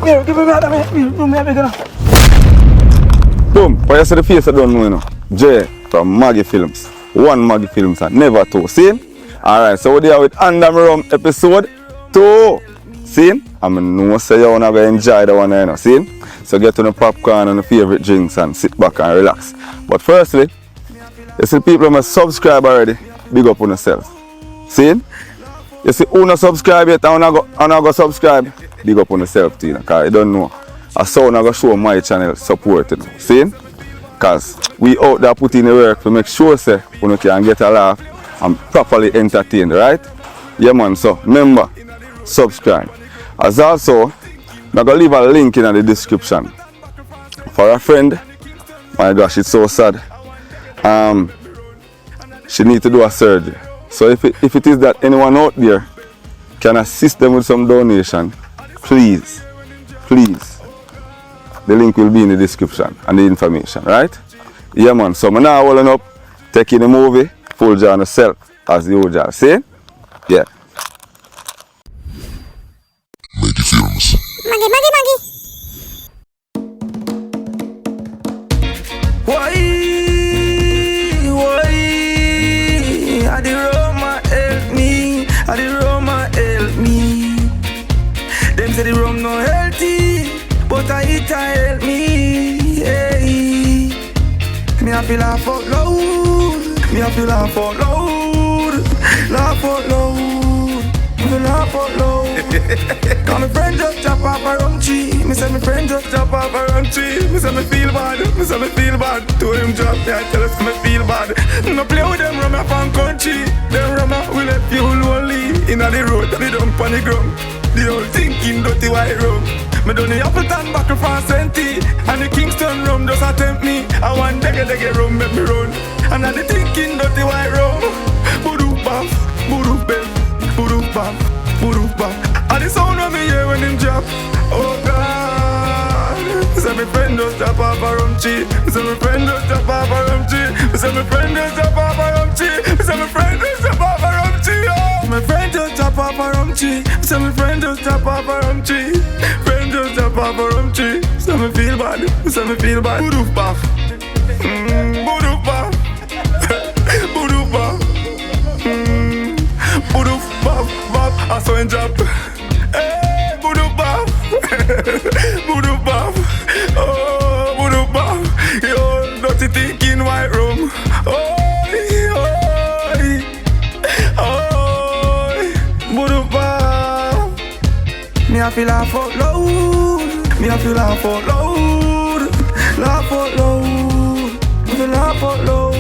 Give me that, man. Boom, why you see the face I don't know, you know? J from Maggy Films. One Maggy Films and never two. See? Alright, so we're there with Mi Rum episode 2. See? I know say you're going to enjoy the one, you know. See? So get on the popcorn and the favorite drinks and sit back and relax. But firstly, you see people who must subscribe already, big up on yourself. See? You see who not subscribe yet and I go subscribe, big up on yourself too, because you don't know. I saw I go show my channel support, you know. See? Because we out there putting the work to make sure say you can get a laugh and properly entertained, right? Yeah man, so remember, subscribe. As also, I'm going to leave a link in the description for a friend. My gosh, it's so sad. She needs to do a surgery. So if it is that anyone out there can assist them with some donation, please, the link will be in the description and the information, right? Yeah man, so I'm now holding up, taking the movie, full joy on yourself, as the old job. See? Yeah. Maggy Films. Maggy. Why? I the Roma help me. I the Roma help me. Them say the rum no healthy, but I eat I help me. Hey. Me I feel laugh out loud. Me I feel laugh out loud. Laugh out loud. Me laugh out loud. Cause my friend just chop off a rum tree. Me say my friend just chop off a rum tree. Me say me feel bad. Me say me feel bad. To him drop me, I tell us me feel bad. No play with them rum from country. Them rum will let you lonely. Inna the road, they dump on the ground. The whole thinking dirty white rum. Me done the Appleton buckle for Senti. And the Kingston rum just attempt me. I want dege rum make me run. And I the thinking dirty white rum. Boodoo bam, boodoo bam, boodoo bam, boodoo bam. And the sound of me hear when him drop. Oh God. Me say my friend just drop off a rum tree. Me say my friend just drop off a rum tree. Me say my friend just drop off a rum tree. Me say my friend just drop off a rum tree. Oh. My friend just drop off a rum tree. Me say my friend just drop off a rum tree. Friend just drop off a rum tree. Me say me feel bad. Me say me feel bad. Boodoo bath. Boodoo bath. Boodoo bath. Boodoo bath. I saw him drop. Hey, boodoo bath. Boodoo bath. Oh, boodoo bath. Yo, dirty thinking white room. Oh, boodoo bath. Me I feel laugh out loud. Me I feel laugh out loud. Laugh out loud. Me feel laugh out loud.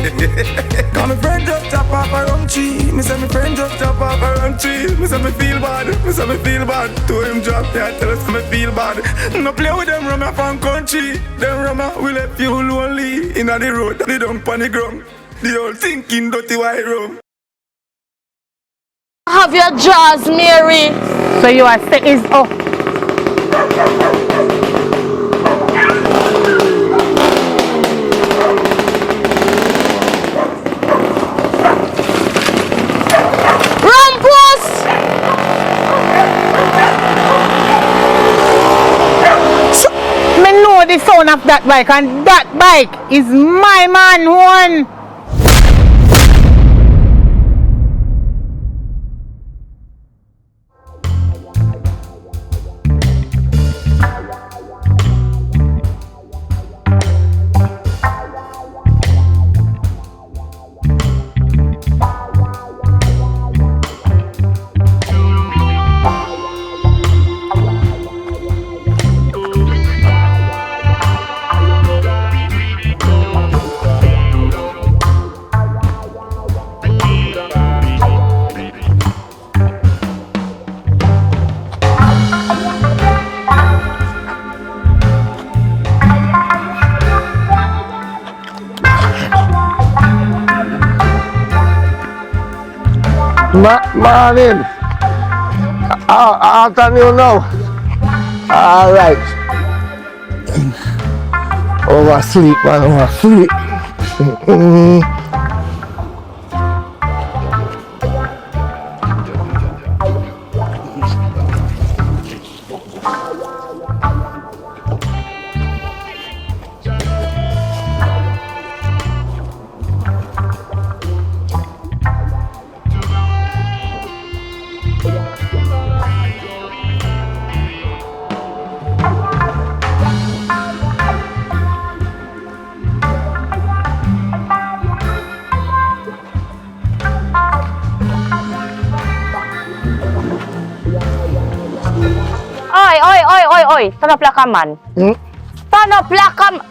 Cause my friend just chop off a rum tree. Me say my friend just chop off a rum tree. Me say me feel bad. Me say me feel bad. To him drop me, I tell us me feel bad. No play with them rum from country. Them rum will let you lonely. Inna the road, they dump on the ground. The whole thinking dirty white rum. Have your jaws, Mary. So you are say is up. Rumpus! Me know the sound of that bike, and that bike is my man one. Morning. Afternoon now. Alright. Oversleep, man, oversleep. Oi, stand up like a man. Stand up like a man.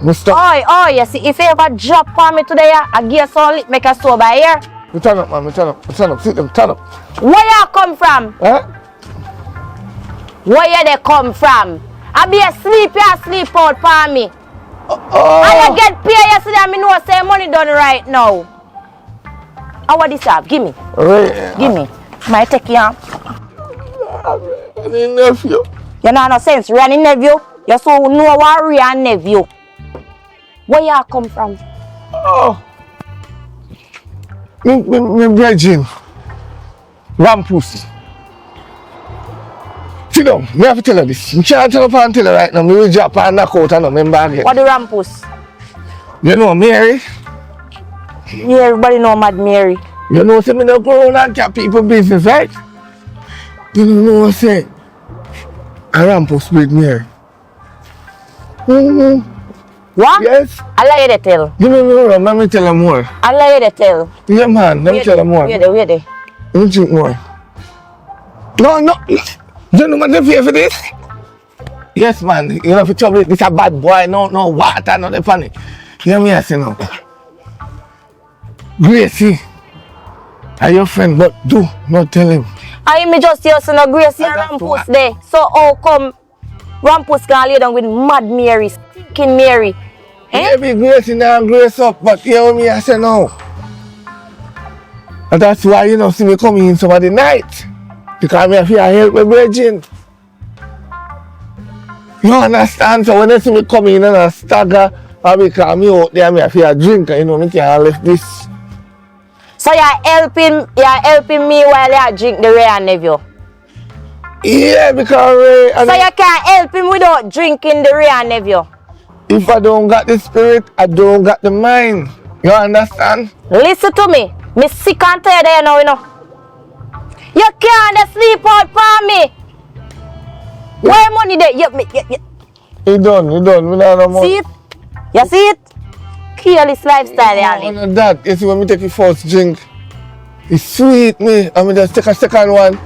Mr. Oi, you see, if you ever drop on me today, I give you some lip make a sober here. Me turn up, man. Me turn up. Sit them, turn up. Where you come from? Huh? Where you they come from? I be asleep, you sleep out for me. And you get paid yesterday, I know say money done right now. How what this have? Give me. Right. Give me. Might take you on. Nephew. You know no sense, Rani nephew. You so know what Rani nephew. Where you come from? Oh. Me virgin. Rampus. Sit down. Me have to tell her this. You can't tell her and tell her right now. Me will drop and knock out and remember again. What the rampus? You know Mary? Yeah, everybody know Mad Mary. You know say me no go around and cap people business, right? You don't know what I say. A Rampus with Mary. What? Yes? I lie you tell. Give me let me tell her more. I lie you tell. Yeah man, let me tell her more. Wait there. Let me drink more. No. You know what they pay for this? Yes man, you know if you trouble this a bad boy, no water, no the funny. You hear me I say now? Gracie, are your friend, but do not tell him. I me just hear so no Gracie and Rampus there. So how come Rampus can lay down with Mad Mary, stinking Mary? Eh? Maybe Gracie now grace up, but you hear me I say no. And that's why you know see me coming in some of the night. Because me have to help my virgin. You understand? So when they see me coming in and I stagger, I because me out there, me have to drink, you know, me can't left this. So you're helping me while you drink the Ray and nephew. Yeah, because So you can't help him without drinking the Ray and nephew. if I don't got the spirit, I don't got the mind. You understand? Listen to me. Me sick and tired there now, you know. You can't sleep out for me. Where money there? You done. Me not no more. See it? You see it? Careless lifestyle, yani. No, that. You see when me take the first drink, it's sweet me. I mean just take a second one.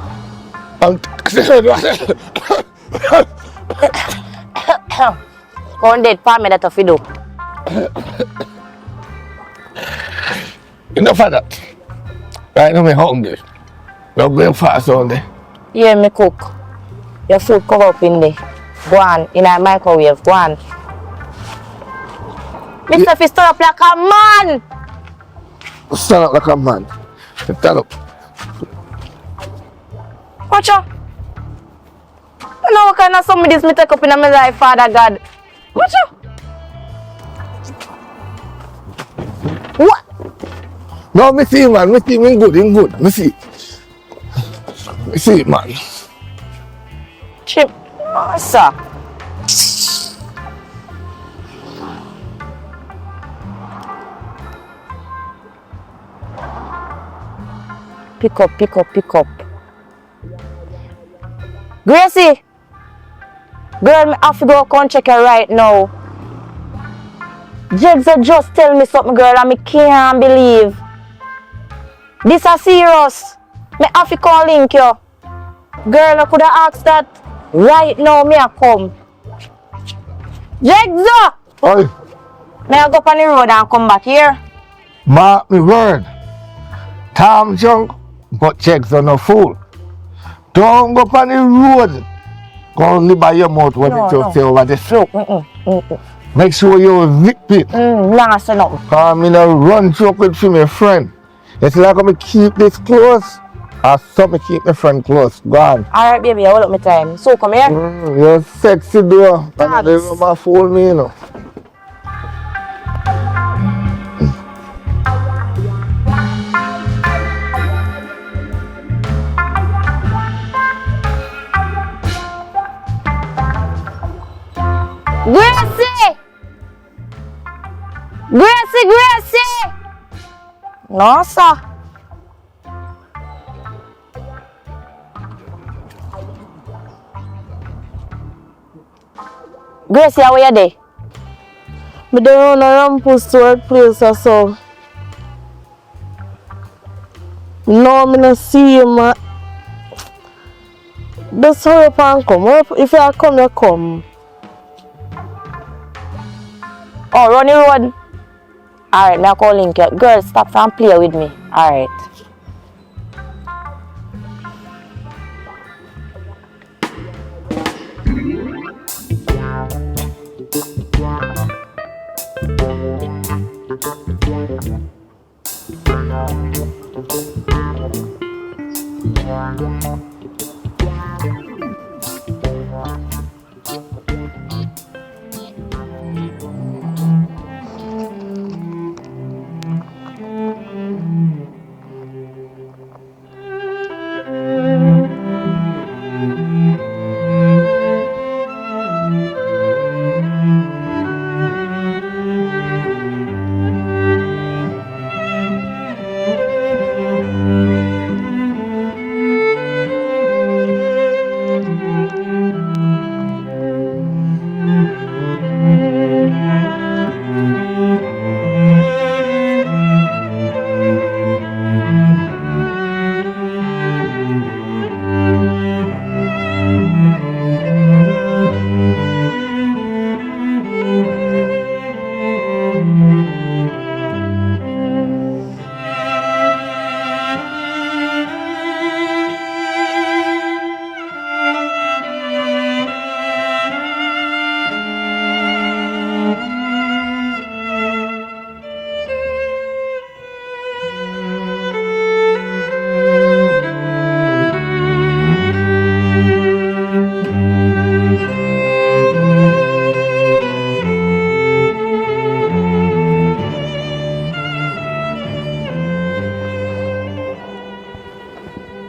And third one. Go on date for me that if you do. Enough of that. Right now, I'm hungry. No breakfast on there. Yeah, me cook. Your food cover up in there. Go on, in a microwave. Go on. Mr. Fish, stand up like a man. Stand up like a man. Stand up. Watch out. You know what kind of something this me take up in my life, Father God. Watch out. What? No, me see man. Me see me good. Me see. Me see man. Chip. Oh, sir. Pick up. Gracie! Girl, me have to go come check her right now. Jegs just tell me something, girl, and me can't believe. This is serious. Me have to call link you. Girl, I could have asked that right now, me a come. Jegs! Oi, May I go up on the road and come back here? mark me word. Tom junk, but checks are no fool. Don't go on the road. Go live by your mouth when No, you just say over this. Look, Make sure you zip it. nah, say nothing. I'm in a run joke with my friend. It's like I'm keep this close. Or something keep my friend close. Go on. Alright, baby, hold up my time. So come here. You're sexy though. Thanks. And they never fool me, you know. Gracie! No, sir. Gracie, how are you there? But they run around post to work place or so. No, I don't see him. Just hurry up and come. If you come, you come. Oh, run the road. Alright, me I call link you. Girl, stop and play with me. Alright.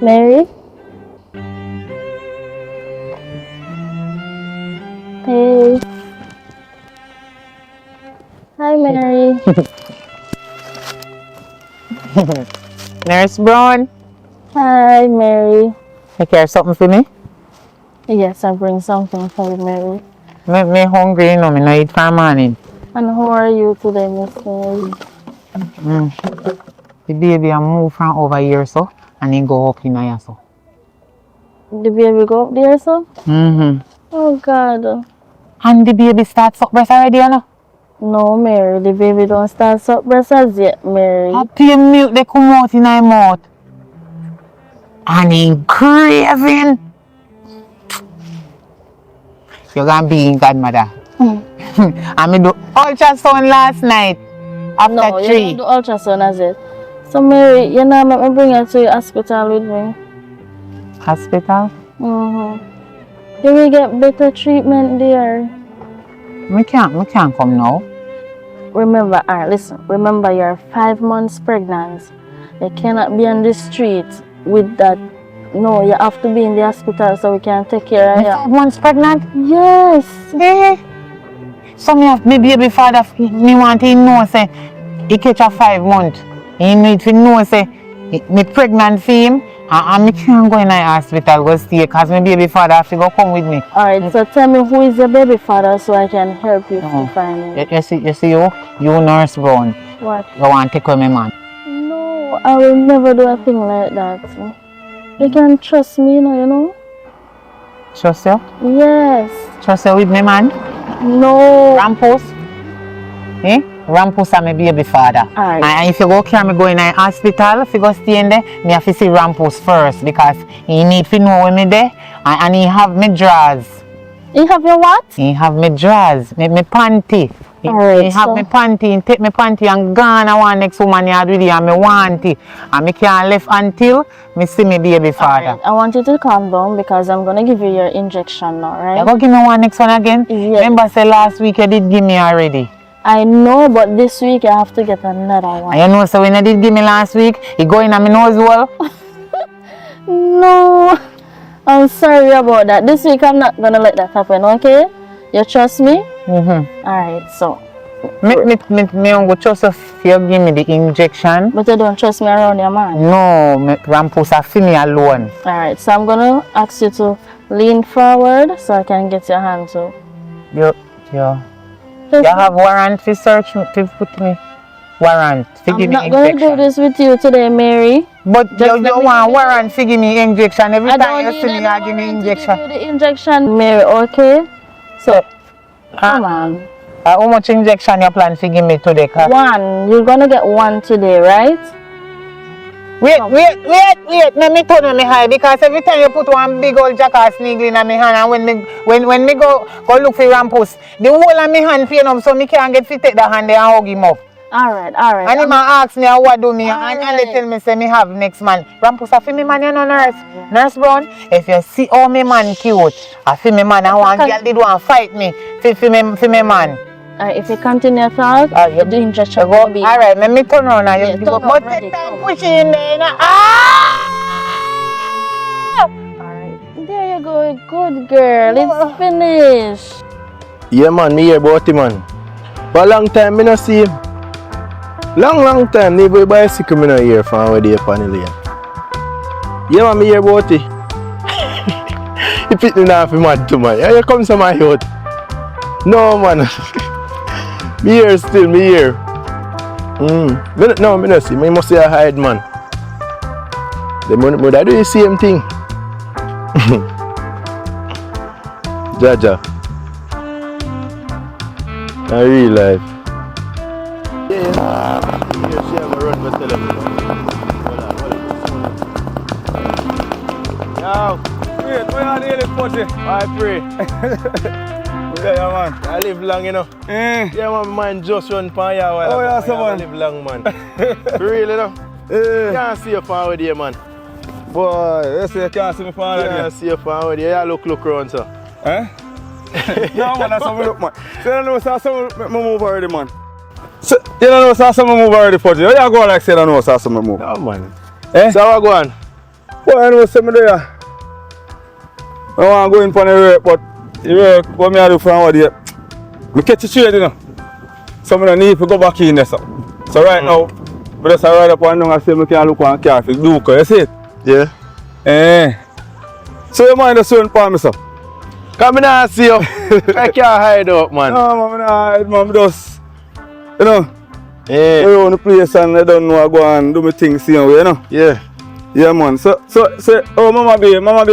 Mary? Hey. Hi, Mary. Nurse Brown, Hi, Mary. you care something for me? Yes, I bring something for you, Mary. Me hungry, you know, me no eat for morning. And how are you today, Miss Mary? The baby I move from over here so, and he go up in here so. The baby go up there, so? Oh, God. And the baby starts up breast already, you know? No, Mary, the baby don't start suck breast as yet, Mary. Happy milk they come out in my mouth. And he craving. You're gonna be in godmother. I me do ultrasound last night after No, 3. you don't do ultrasound as it. So, Mary, you know, let me bring her to the hospital with me. Hospital? You will get better treatment there. Me can't come now. Remember, listen, remember you're 5 months pregnant. You cannot be on the street with that. No, you have to be in the hospital so we can take care of Me you. 5 months pregnant? Yes. Eh. So me baby father, me want him know say he catch a 5 month. He need to know say me pregnant for him and me can't go in the hospital go stay because my baby father have to go come with me. Alright, so tell me who is your baby father so I can help you to find it. You see you Nurse Brown. What? You want to take away my man. No, I will never do a thing like that. You can trust me, you know? Trust you? Yes. Trust you with my man? No. Rampus? Eh? Rampus and my baby father. Alright. And if you go carry me go in the hospital, if you go stay in there, me have to see Rampus first because he need to know when me there and he have me drawers. You have your what? He have me drawers, me panty. Alright, he have so me panty, he take me panty and gone and one next woman yard with it and me want it. And me can't left until me see me baby father. Alright, I want you to calm down because I'm gonna give you your injection now, right? You go give me one next one again? Yes. Remember say last week you did give me already. I know, but this week I have to get another one. And you know, so when you did give me last week, you go in on my nose well? No, I'm sorry about that. This week I'm not gonna let that happen, okay? You trust me? Alright, so. Me go trust if you give me the injection. But you don't trust me around your man? No, me Rampus have me alone. Alright, so I'm gonna ask you to lean forward so I can get your hand to. You have warrant to search me, to put me. warrant to I'm give me not going to do injection. this with you today, Mary. But Just you let me want give you- warrant to give me injection. Every I time don't you need see me, any you give me warrant to give injection. you the injection, Mary, okay? So, come on. How much injection you plan to give me today? One. You're going to get one today, right? Wait, let me turn on my high because every time you put one big old jackass needle in my hand and when me go look for Rampus, the whole of my hand pain up so me can't get to take the hand there and hug him up. Alright. And he might ask me what do me and they Alright. tell me say me have next man. Rampus I feel me man you know nurse. Nurse Brown, if you see how me man cute, I feel me man and one girl did want fight me for me man. If you continue to talk, the injection Go, will be... alright, let me turn around and you turn go. up, But ready, take time come. push in there, you know. Alright. There you go. Good girl. It's finished. Yeah man, me hear about him man. For a long time me no see him. Long time, never bicycle me no hear from where they upon the lane. Yeah man, me hear about it. He fit me off him mad too man. Here comes some my youth. No man. Me here still, me here. Me no see. Me must say I hide man. They must do the same thing. Jaja. I real life. Yeah. She have a run for television. Yo. Wait, why are they putty? I pray. Yeah, man. I live long, you know. Yeah, man, man just run for a while. Oh, yeah, so I man. live long, man. Really, you know? Can't see you from over there, man. Boy, you say you can't see me from Can't there. see you from over there. Yeah, look around, sir. Eh? No, man, that's how we look, man. So, you don't know, so some move already, man. So, you don't know, so some move already, Pudgy. You go like say, you don't know, so some move. No, man. Eh? So, what go on? Boy, I know, say me there. I want to go in for the work, but the work, what I do from over there, I catch a trade, you know. So, I don't need to go back in there, so. So, right now, I just ride up and down and say I can look on car for do, you see it? Yeah. Eh. So, you mind the certain for me, sir? Come in and see you. I can't hide up, man. No, man, I hide, man, just, you know, Yeah. go around the place and I don't know I go and do my things same way, you know. Yeah. Yeah, man. So, oh, Mama be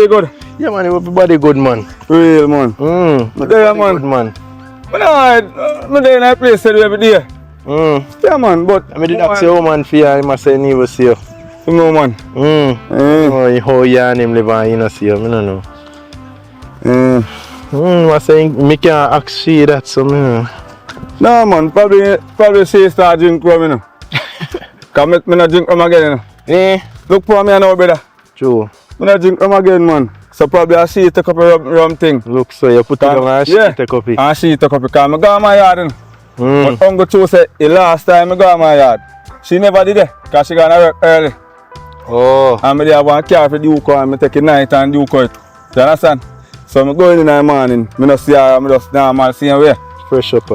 good. Yeah, man, everybody good, man. Real, man. There, man. Good, man. But no, I'm there in that place every day. Yeah, man, but... I did ask your woman for you, I must say never see you. You know, man. How you and him live and you not see you, I don't know. I say, me can't ask she that, so me know. No, man, probably she start drink rum, you know. Because me not drink rum again, you know. Eh? Look for me now, brother. True. Me not drink rum again, man. So probably I see take up a rum thing. Look, so you put it on and she take up it. And she take up it, because I go to my yard, you know. But Uncle Cho said the last time I go to my yard, she never did it, because she gonna work early. Oh. And I have one car for the Duke and I take it night and Duke it. You understand? So I go in the morning, I don't see her, I just normal same way. Fresh up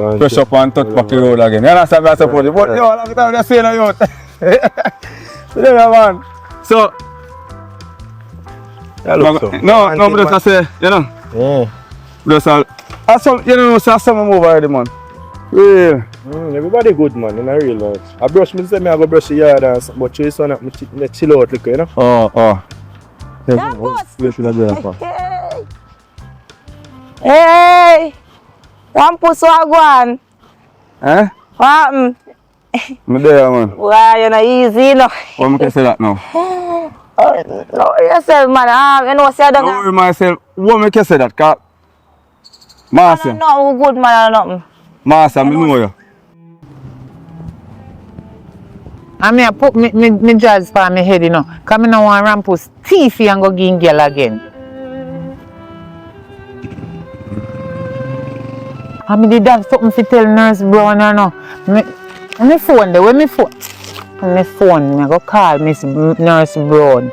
and touch back the road again. You understand what I suppose? But yo, long time I say no youth. Yeah, man. So, no, but I say, you know. Yeah. Just you know, so some move already, man. Real. Everybody good, man, in a real life. I brush me, say I go brush the yard and something, but you son, I chill out, you know? Oh. That boss. Where should I do that for? Hey! Rampus, what go on? Eh? What happened? I'm there, man. Wow, you're not easy, no. Why can I say that now? No, yourself, man. You know, say I Don't don't worry myself. Why can I say that? Because Master, no good, man, or nothing. Master, I know you. I mean, I put me jazz for my head, you know. Because I don't want Rampus teeth and go give girl again. I mean, did have something to tell Nurse Brown, you know. My phone there, where my phone? My phone, I go call Miss Nurse Brown.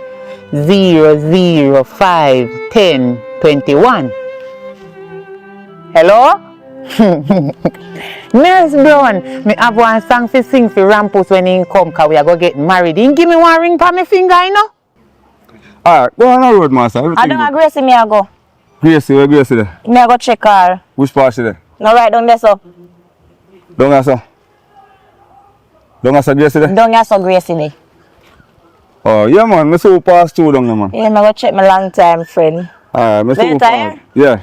0051021. Hello? Nurse Brown, me have one song to sing for Rampus when he come, because we are going to get married. He give me one ring for my finger, you know? Alright, go on the road, Master. I don't agree, see me, I go. Gracie, where Gracie there? Me, I go check her. Which part she there? No, right down there, so. Down there, sir. Don't ask Gracie there? Don't get so Gracie there. Oh, yeah, man. I saw pass through down there, man. Yeah, I'm going to check my long time friend. Alright, I saw Later, pass. Yeah.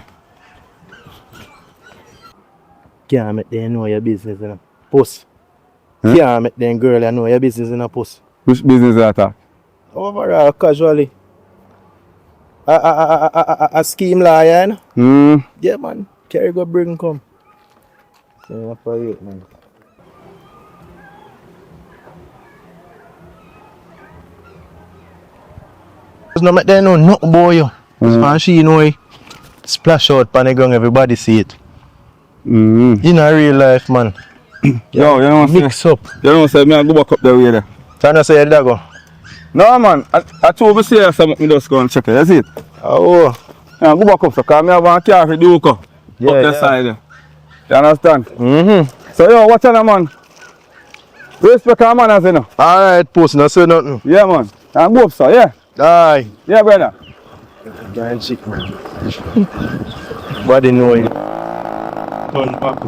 Can't make them know your business in a puss. Huh? Can't make them girl know your business in a puss. Which business is that? Overall, casually. A scheme lawyer, you know? Yeah, man. Carry go bring come. Yeah, for it, man. Just not make them know nothing about you. And she know it. Splash out pan the ground, everybody see it. In a real life, man. Yo, you know Mix up. You know say me I go back up the way there. Trying to say you go. No, man. I told me say something, me just go and check it. You see it? Oh. Yeah, go back up, so because I have a car for the up the side there. You understand? So, yo, watch out, man. Respect our manners, you know. Alright, post, not say nothing. Yeah, man. And go up, so, yeah. Aye. Yeah, brother. Giant chick, man. Body know it. Turn back.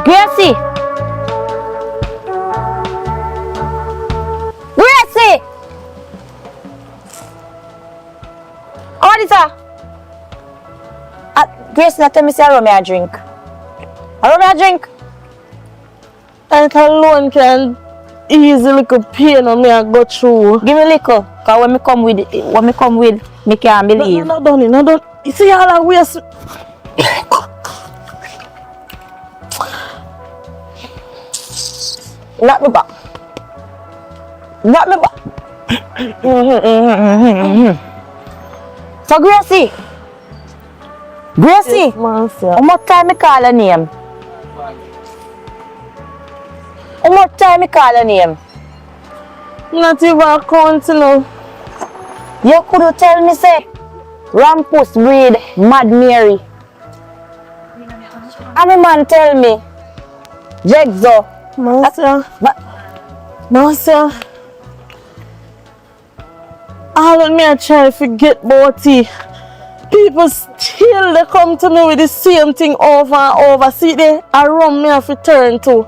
Gracie! Gracie! What is that? Gracie, not tell me say I me a drink. I me a drink. And alone can easily little pain on me and go through. Give me liquor, cause when me come with, me can't believe. No, done it, no, done. You see all that waste. Knock me back. Knock me back. So Gracie. Gracie. How much time me call her name? How much time me call her name? Not even counting now. You could tell me say Rampus breed Mad Mary. And the man tell me Jegzo. Marcia, all of me I try to forget about it. People still they come to me with the same thing over and over. See they around me have to turn to.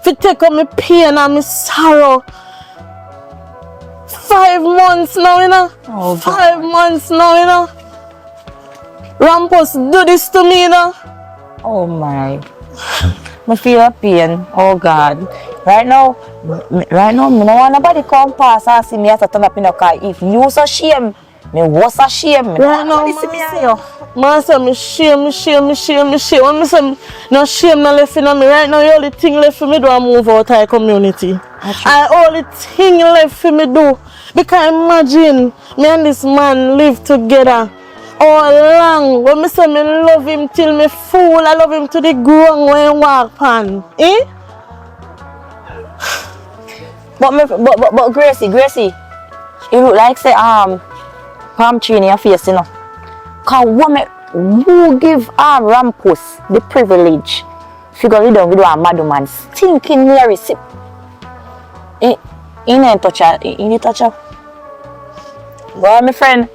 To take up my pain and my sorrow. 5 months now, you know. Oh, 5 months now, you know. Rampus do this to me, you know. Oh my. I feel a pain. Oh God. Right now, me no want nobody come pass and see me as a turn up in the car. If you so shame, me was a shame. Right now, me shame. When me say no shame no left in me. Right now, the only thing left for me do is move out of the community. And only thing left for me do. Because imagine, me and this man live together. All along, when me say me love him till me fool, I love him to the ground when he walk on. Eh? But Gracie, you look like say palm tree in your face, you know. Cause who give Rampus the privilege to go down with a madman stinking Mary sip. He ain't touch her. He ain't touch her. Well, my friend.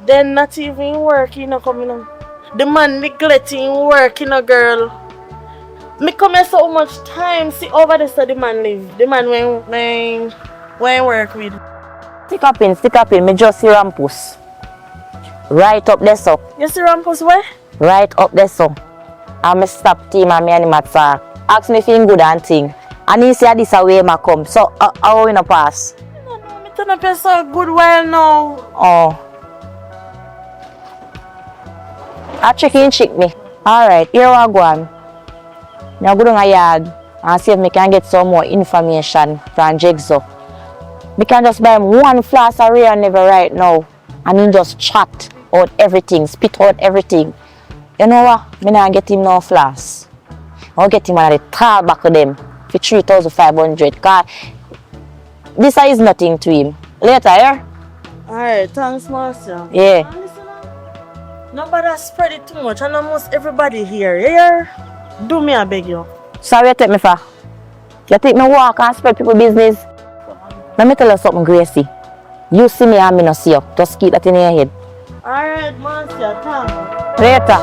Then not even working, coming on. The man neglecting working, girl. Me come here so much time, see over there so the man live. The man when work with. Stick up in, me just see Rampus. Right up there so. You see Rampus where? Right up there so. And me stop team and me and him at ask me if he good and thing. And he say this away ma come. So how we no pass? No, me turn up here so good while now. Oh. I check me. Alright, here we go on. Now go down a yard and see if we can get some more information from Jigsaw. We can just buy him one flask of Ray Never right now and he just chat out everything, spit out everything. You know what? I not get him no flask. I'll get him one of the tall back of them for 3,500 because this is nothing to him. Later, yeah? Alright, thanks, Master. Yeah. Nobody spread it too much, and almost everybody here. Do me, I beg you. Sorry you take me for. You take me walk and spread people business. Let me tell you something, Gracie. You see me and me not see you. Just keep that in your head. Alright, Master, thanks. Later.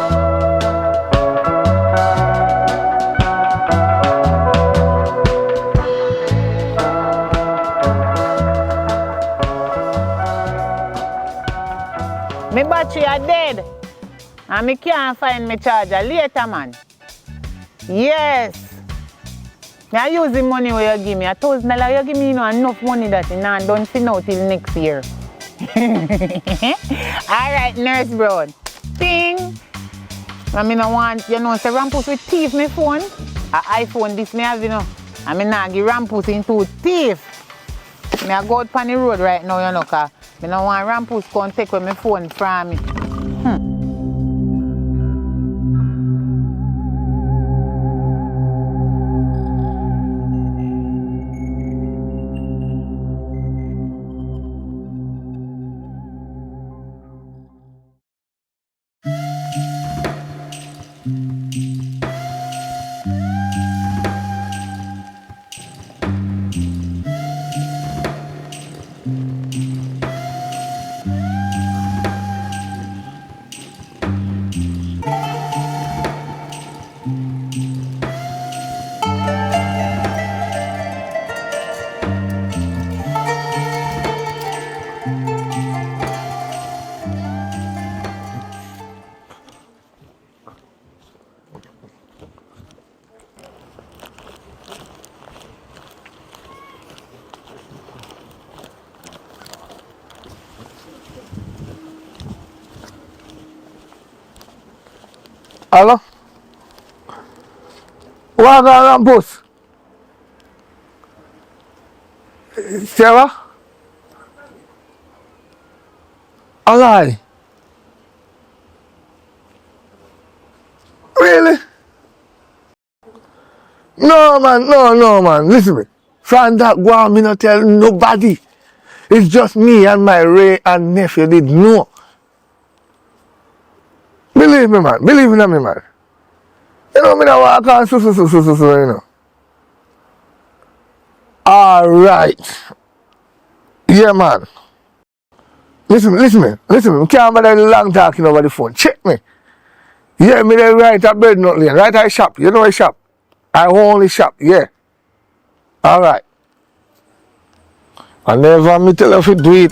My battery are dead. And I can't find my charger later, man. Yes. I use the money where you give me. $1,000 you give me, enough money that you know, don't see now till next year. Alright, Nurse Brown. Ting. I mean, I want, say Rampus with thief my phone. An iPhone this me have, I mean, I give Rampus into thief. I go out on the road right now, because I don't want Rampus come take away my phone from me. Hello? What got Rampus? Sarah? Alive? Really? No man, listen to me. From that go on, me not tell nobody. It's just me and my Ray and nephew did know. Believe me, man. Believe in me, man. You know, me not walk on so, you know. Alright. Yeah, man. Listen to me. We can't bother long talking over the phone. Check me. Yeah, me there right at bed not lane. Right I shop. You know I shop. I only shop, yeah. Alright. I never me tell you if you do it.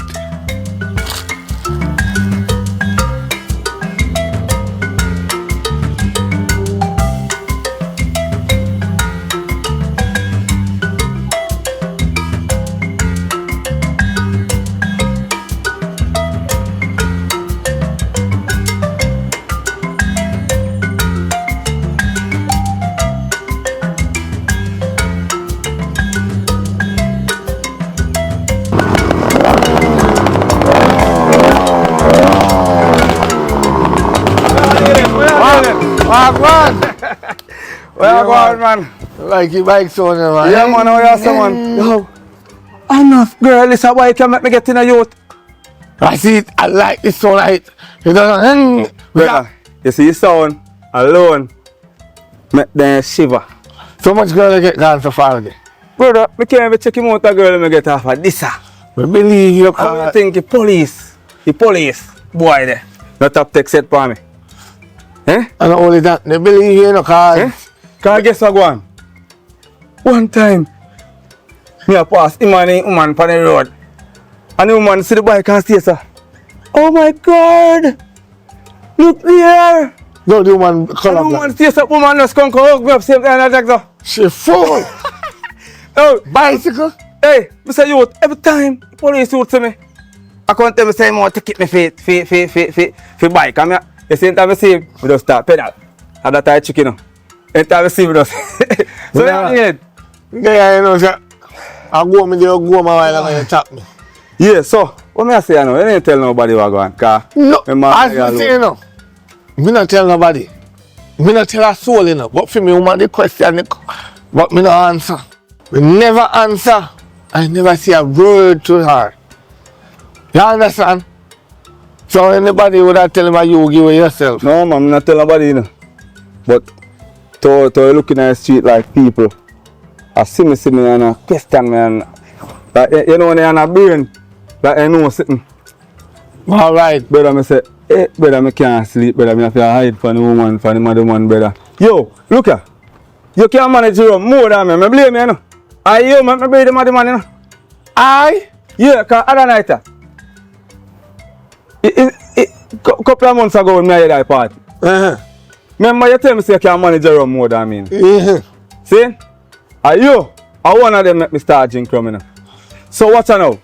Where you going, man? Like your bike sound, man. Yeah, man, how you say, man? Yo, enough girl, this is why you can make me get in a youth. I see it, I like this sound, like, you know, Brother, you see your sound alone, make them shiver. so much girl get gone so far again. Brother, I can't even check him out a girl and get off of this. We believe you, I think the police, boy there, not up take set for me. Eh? And not only that, they believe you, cause... Eh? Cause guess what go on? One time, me a pass him and the woman on the road. And the woman see the bike and say, sir, oh my God! Look there! No, the woman call And the up woman like, says, woman just come hug me up same time and I so. she fool! Oh, Bicycle? hey, Mr. Youth, every time the police youth see me, I can't tell me say more ticket me for bike. And the same time I see him, we just start pedal. And that I chicken. And time I see me just. So Yeah. yeah. Yeah, you know, sir. I go me there, go my while and you tap me. Yeah, so what me I say now? You didn't tell nobody what going on. No, Remember, as I say, you know, me not tell nobody. Me not tell a soul, you know. But for me, woman, the question, but me not answer. We never answer. I never say a word to her. You understand? So anybody would have tell him you give it yourself. No man, I'm not telling nobody, you know. But to looking at the street like people, I see me and I question me and like, you know when they are a brain, like I know something. Alright. Brother, I say, hey, brother, I can't sleep, brother. I have to hide from the woman, from the mother man, brother. Yo, look here. You can't manage your room more than me. I blame you, know. I you, man, I blame the mother man, you know. I? Yeah, because other night, couple of months ago when I had that party. Remember you tell me say you can't manage your room more than me. See? Are you? I one of them make me start drink rum, you know. So watch out now.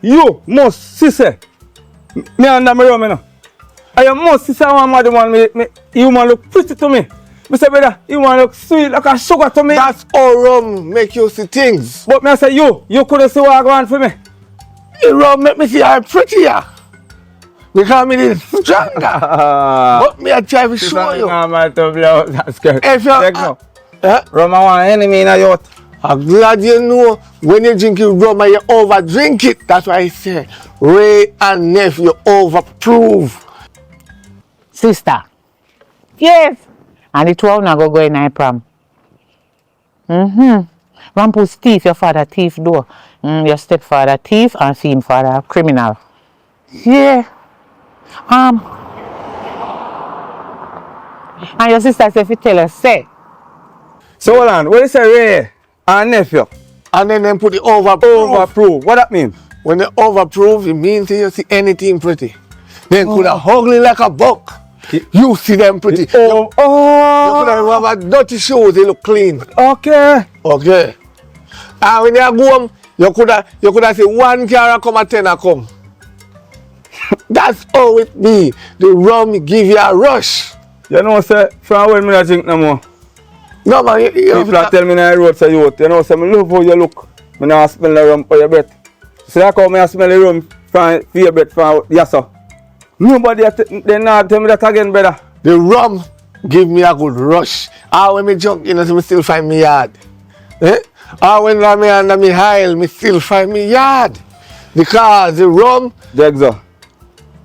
You must see say me under my rum, you know. And you must see say one mother man you man look pretty to me. I say brother, you man look sweet like a sugar to me. That's all rum make you see things. But me I say you couldn't see what I go on for me. The rum make me see her prettier. Because me is stronger. But me I try to show you. If you rum I want enemy in a yacht. I'm glad you know when you drink your rum and you over drink it. That's why I say Ray and Neff you overprove. Sister. Yes. And the two of them go in a prom. Rampus thief, your father thief though. Your stepfather thief and film father criminal. Yeah. And your sister said if you tell her, say. So hold on, what you say Ray and nephew? And then them put the overprove. Overprove. What that mean? When they overprove, it means you see anything pretty. They could have ugly like a buck. You see them pretty. You could have a dirty shoes, they look clean. Okay. Okay. And when you go home, you could have see one car come and 10 come. That's how it be. The rum give you a rush. You know say from when me not drink no more. No man, you people are tell me on the road say you know say me love how you look. Me now smell the rum for your breath. So I come and smell the rum from your breath from yes sir. Nobody they not tell me that again, brother. The rum give me a good rush. And when me jump in, me still find me yard. And when I'm under me high, me still find me yard. Because the rum... Jegzo,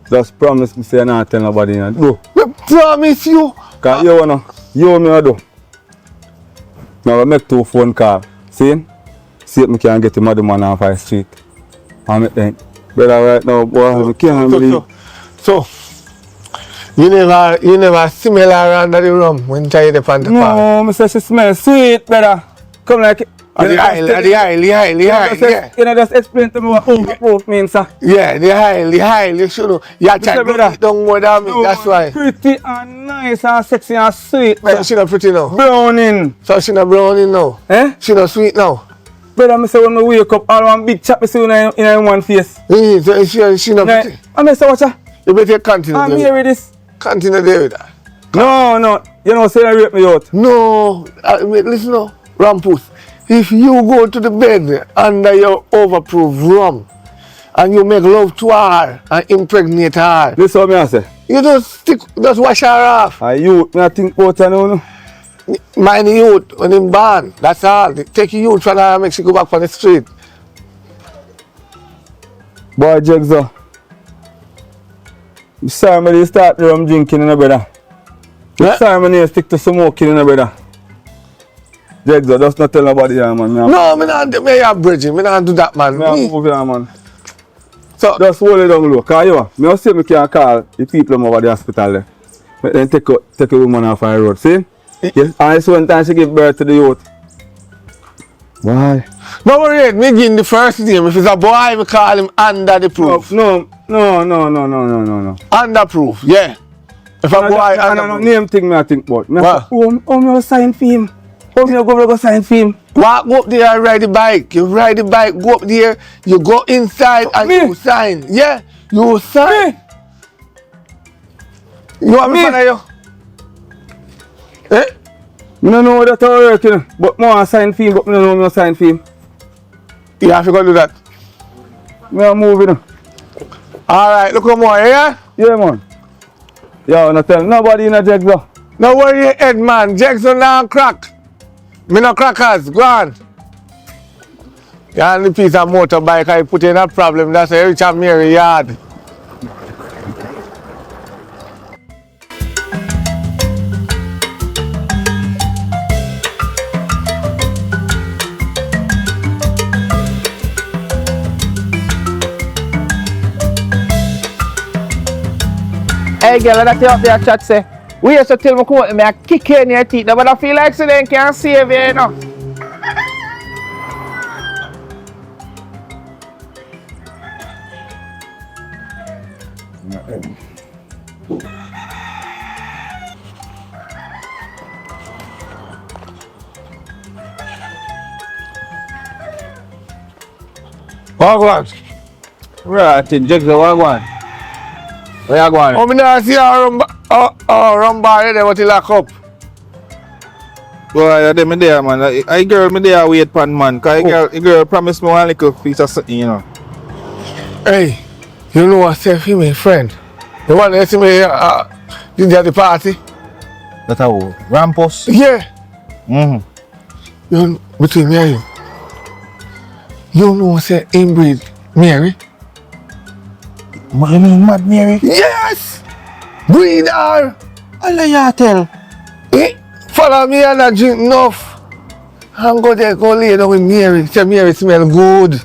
just promise me say you're not tell nobody. Do. Me promise you. Because you wanna, you me do. Now I make 2 phone calls. See if me can get the mother man off the street. I make them. Brother right now, boy, I can't believe. So, you never smell her under the rum when you try the pan to No, me say she smells sweet, brother. Come like it. The high. You know, just explain to me what overproof means, sir. Yeah, the high, you should know. You try to don't more than me, that's why. Pretty and nice and sexy and sweet. So she not pretty now? Browning. So she not browning now? Eh? She not sweet now? Brother, I say when I wake up, all one big chap see in one face. So she not pretty? I say watch her. You better continue. I'm here with this. Continue there with that. No. You know, say you rape me out. No. Listen now, Rampus. If you go to the bed under your overproof rum and you make love to her and impregnate her. Listen what I say. You just wash her off. You, I think about her now. Mind the youth when him born. That's all. They take you youth from her and make she go back on the street. Boy, Jegzo. Sorry, me start the rum drinking, brother. Sorry, me stick to smoking, brother. Jegzo, just not tell nobody here, man. No, me not bridging. Me not do that, man. Me move here, man. So, just hold it down low. Because you, me say me can call the people over the hospital there. But then take a woman off the road. See? Yes. And it's one time she give birth to the youth. Why? Don't worry, me give him the first name. If it's a boy, we call him under the proof. No. Under proof, yeah. If a boy, no, name thing me I think about. What? Me sign for him. You go sign for him. Walk up there and ride the bike. You ride the bike, go up there, you go inside and you sign. Yeah, you sign. Me? You want me to you? Eh? I don't know that how work, you know. But I sign for him, but I don't know I sign for him. You have to go do that. I'm moving. Alright, look more, yeah? Yeah, man. Yo, no tell nobody in a Jegzo. No worry your head, man. Jegzo now crack. Me no crackers. Go on. And the piece of motorbike I put in a problem. That's a Richard Mary yard. Hey girl, that you up there chat say, we used to tell me come out and I kick you in your teeth, but I feel like they can't save you, you know. What? Right, in Jackson, what one? Where you going? Oh, me not see a rum bar there, what you lock up. Boy, them in there, man. I girl me there wait pan man. Cause I girl promised me one little piece of something, you know. Hey, you know what say for me, friend? The one that see me at the party? That's how Rampus. Yeah. Mm-hmm. You know, between me and you know what say inbreed Mary? What you mean, Mad Mary? Yes! Breed her! All you tell. Follow me and I drink enough. And go there, go lay down with Mary. Say Mary smell good.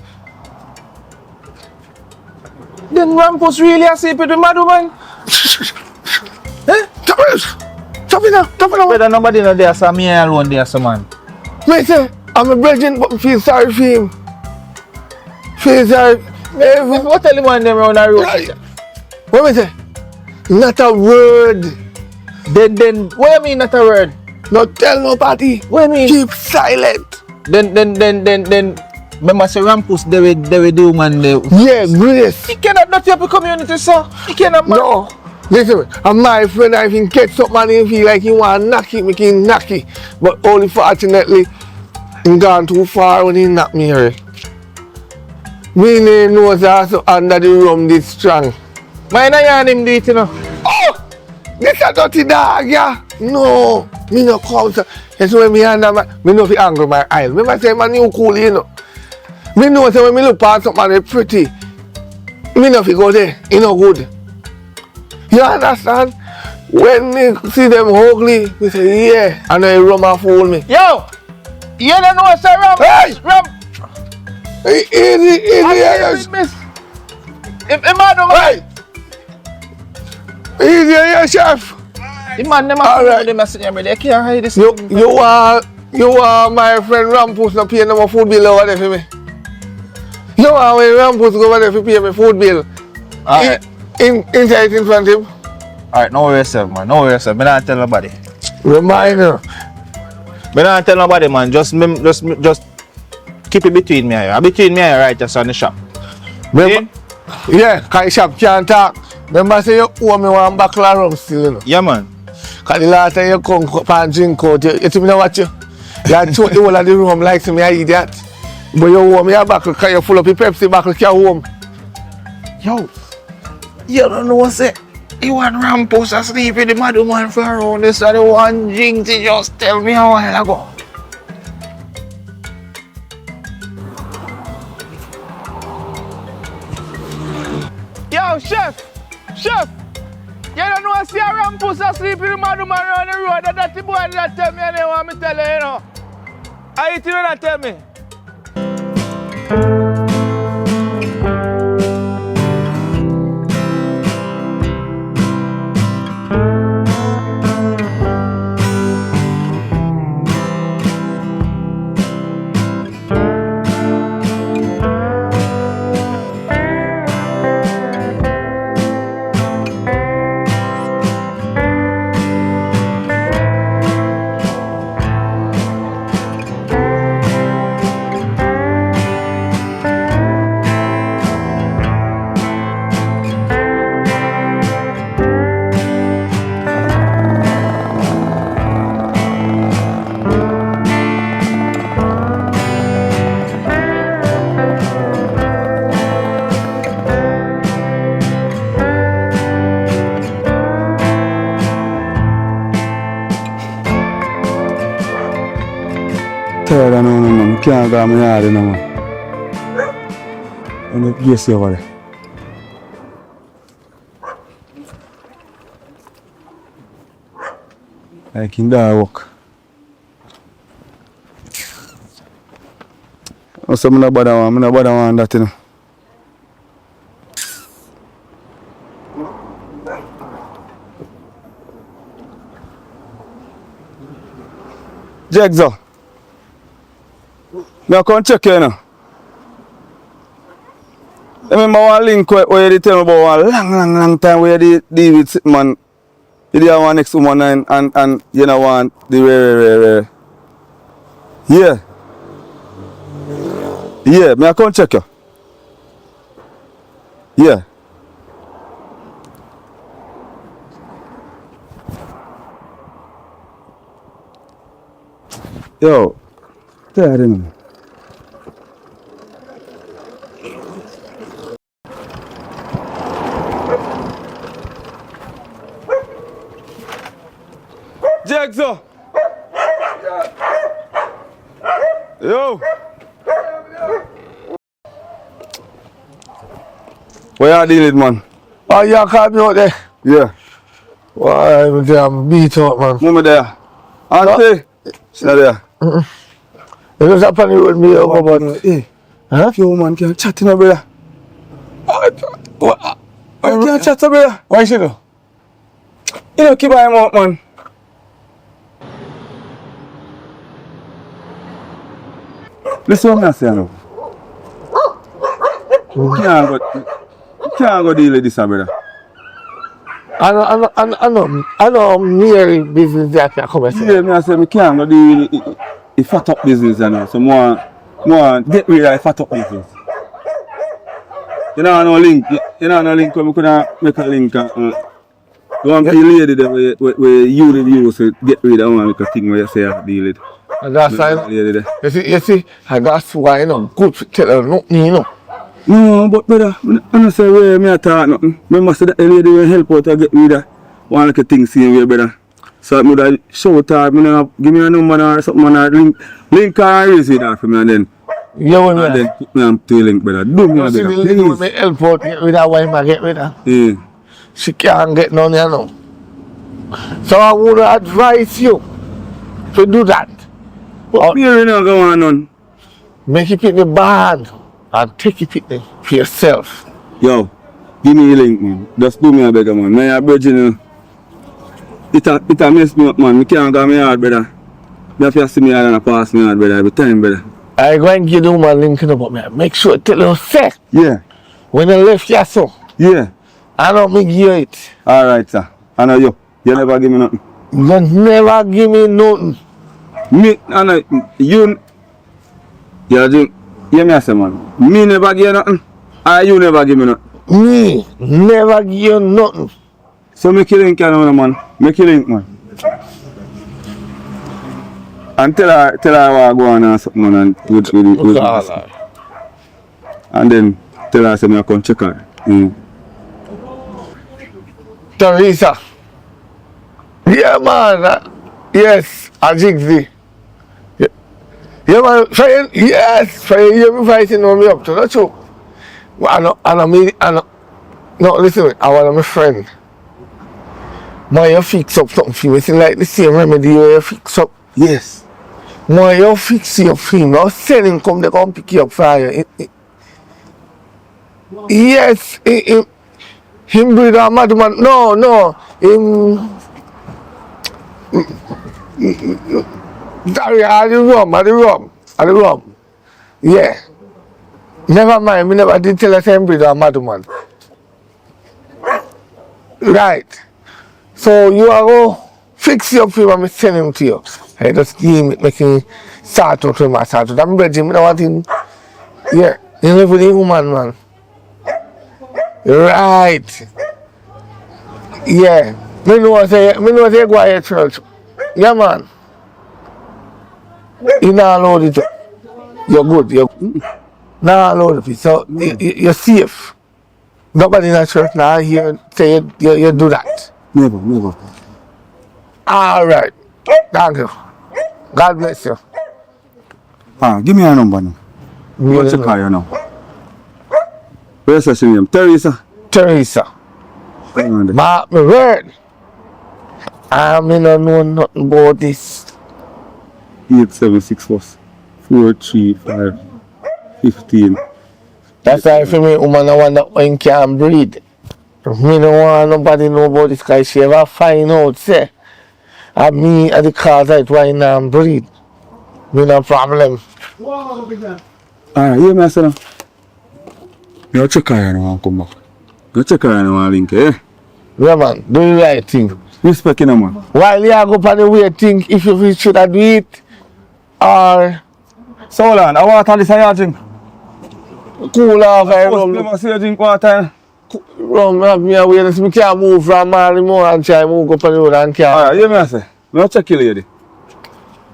Then Rampus really a sleep with the mad woman? Stop it now. Better nobody know there, so me alone there, so man. Me say, I'm a virgin, but I feel sorry for him. Feel sorry. What tell him when them round the road? What me say? Not a word. Then, what you mean not a word? Not tell nobody. What you mean? Keep silent. Then, remember say Rampus, they will do man. Yeah, Grace. He cannot not help the community, sir. He cannot. No. Listen, and my friend, I can catch up man, he feel like he want to knock it, make him knock it. But only fortunately, he gone too far when he knock me here. Me name knows also under the rum this strong. Mine and him do it, you know. Oh! This a dirty dog, yeah? No, me no come. That's why me under my, me no fi angle my eye. Remember say man you cool, you know. Me know say when me look past somebody pretty, me no fi go there, it no good. You understand? When me see them ugly, me say yeah, and they rum and fool me. Yo! You don't know what's Rum? Hey! Rum! Easy. If man don't Hey! Easy, yeah, chef. the man them All right. are them messing every day. They can't hide this. You want my friend Rampus to pay no food bill over there for me? You want when Rampus go over there to pay me food bill? Alright. Inside in front of him? Alright, no worry yourself, man. No worry yourself. Me not tell nobody. Reminder. Me not tell nobody, man. Just keep it between me and you. Between me and you, right just on the shop. Remember, yeah, cause shop can't talk. Remember say you owe me one bottle of rum still, you know. Yeah, man. Cause the last time you come and drink out, you tell me know what you? You took the whole of the rum like me, I idiot. But you owe me a bottle cause you full up the Pepsi bottle carry home. Yo, you don't know what's it. You want Rampus asleep with the mad woman for around this and the one drink to just tell me a while ago. Yo, chef! You don't know I see a Rampus asleep with the mad woman around the road. That the boy that tell me and they want me tell you, you know. I eat you when I tell me. Tired of no man. Can't go to my yard no man. And the yes over there. Like in that work. Also, I'm not bother one that, you know. Jigsaw. I come check you now. Remember one link where you tell me about one long time where you deal with man. You did one next woman and you know want the rare. Yeah. Yeah, I come check you. Yeah. Yo, there in. Jigsaw. Yo. Where you dealing, man? Oh, you called me out there. Yeah. Why, I'm beat up, man. Mama there. Auntie. She's not there. You just up on the road with me over, but... Hey. Huh? Yo, man, can you chat to me, brother? What? Can you chat to me, brother? Why she do? You know, keep him out, man. Listen what I'm saying now. You can't go deal with this, brother. I know near business that can come and say. Yeah, I say I can't go deal with the fat up business, you know. So more get rid of the fat up business. You know no link. You know no link where we could make a link. You want to lady there where you use to get rid of one make a thing where you say I deal with. And that's why, you see, and that's why, you know, good to tell her nothing, you know. No, but brother, I don't say where me talk nothing. Remember say that the lady will help out to get rid of one like a thing same way, brother. So I would shout her, give me a number or something and link her and raise it out for me and then put me on to the link, brother. Do me a see, brother, the lady will please. make help out, get rid of wife and get rid of. Yeah. She can't get none, you know. So I would advise you to do that. But you not go on none. Make it pick the bad and take it pick for yourself. Yo, give me a link, man. Just do me a beggar, man. My bridge, you know, it a mess me up, man. I can't go my yard, brother. You have to see me yard and pass me yard, brother, every time, brother. I go and give you my link about me. Make sure tell you say. Yeah. When you left here, so. Yeah. I don't make you it. Alright, sir. I know you. You never give me nothing. You never give me nothing. Me, I know, you me say, man. Me never give you nothing. Or you never give me nothing. Me never give you nothing. So make you link, man. Make you link, man. And tell her what I go on and something, man. And with and then tell her, say, me I come check her. Teresa. Yeah, man. Yes, a Jigsy. Yeah, man. Yes, try you hear me fighting on me up to that's true. No, listen, I want my friend. Man, you fix up something for me. It's like the same remedy where you fix up. Yes. Man, you fix it up for him. Now send him come, they come pick you up for you. Yes, him breed a madman. No, him. Sorry, I the rum. Yeah. Never mind, me never did tell us him breed a madman. Right. So you are going to fix your film and me send him to you. I just give him, make him start out with my start out. I'm ready, I don't want him. Yeah, he live with a woman, man. Right. Yeah. Me know say go to church. Yeah, man. You not allowed it. You're good. You're not allowed it. So you're safe. Nobody in the church now here say you do that. Never. All right. Thank you. God bless you. Give me a number now. What's your car now? Where's her name? Teresa. Teresa. Mark my word. I don't know nothing about this. 876 435 15. That's why for me, woman, I wonder when can breathe. Me don't want nobody know about this guy. She ever find out, say, me at the cause that why not breathe. Me no problem. Alright, you me say now. You check her and I want to come back. You check her and I want to link, eh? Yeah, man, do the right thing. Respect you, man. While you go on the way, think if you should do it or So hold on, I want to listen to your drink. cool off. I Never see you drink water. rum have me away. Me can't move from Mali more and try move up on the road and can't. Alright, you me say. Me check you, lady.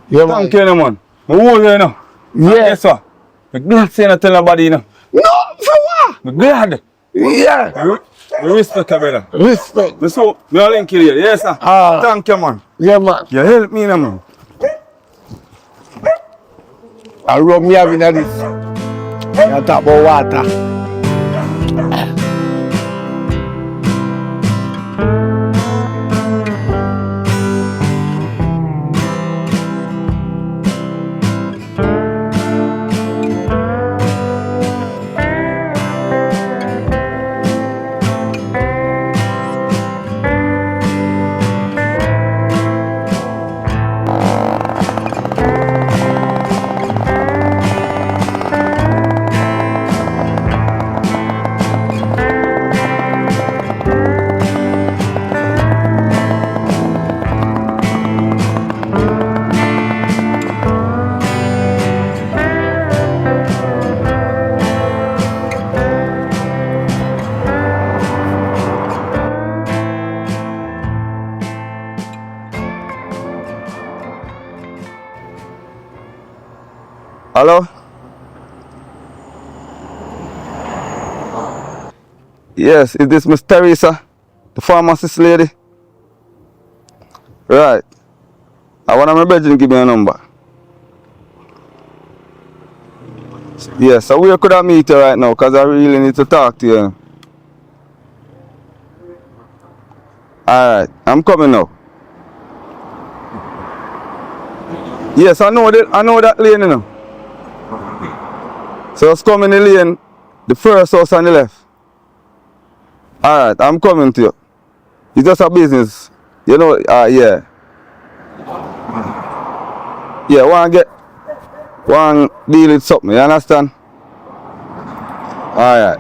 Yeah, Thank man. you, man. I hold you, you know. Yeah. Yes, sir. I'm glad saying not tell nobody, you know. No, for what? I'm glad. Yeah. We respect you, brother. Respect. Me so, me all link you here. Yes, sir. Thank you, man. Yeah, man. You help me, man. I rub me having this. You talk about water. Hello? Yes, is this Miss Teresa, the pharmacist lady? Right. I want my bedroom give me a number. Yes, so where could I meet you right now? Because I really need to talk to you. Alright, I'm coming now. Yes, I know that lane, you know. So just come in the lane, the first house on the left. Alright, I'm coming to you. It's just a business. You know, yeah. Yeah, want deal with something, you understand? Alright.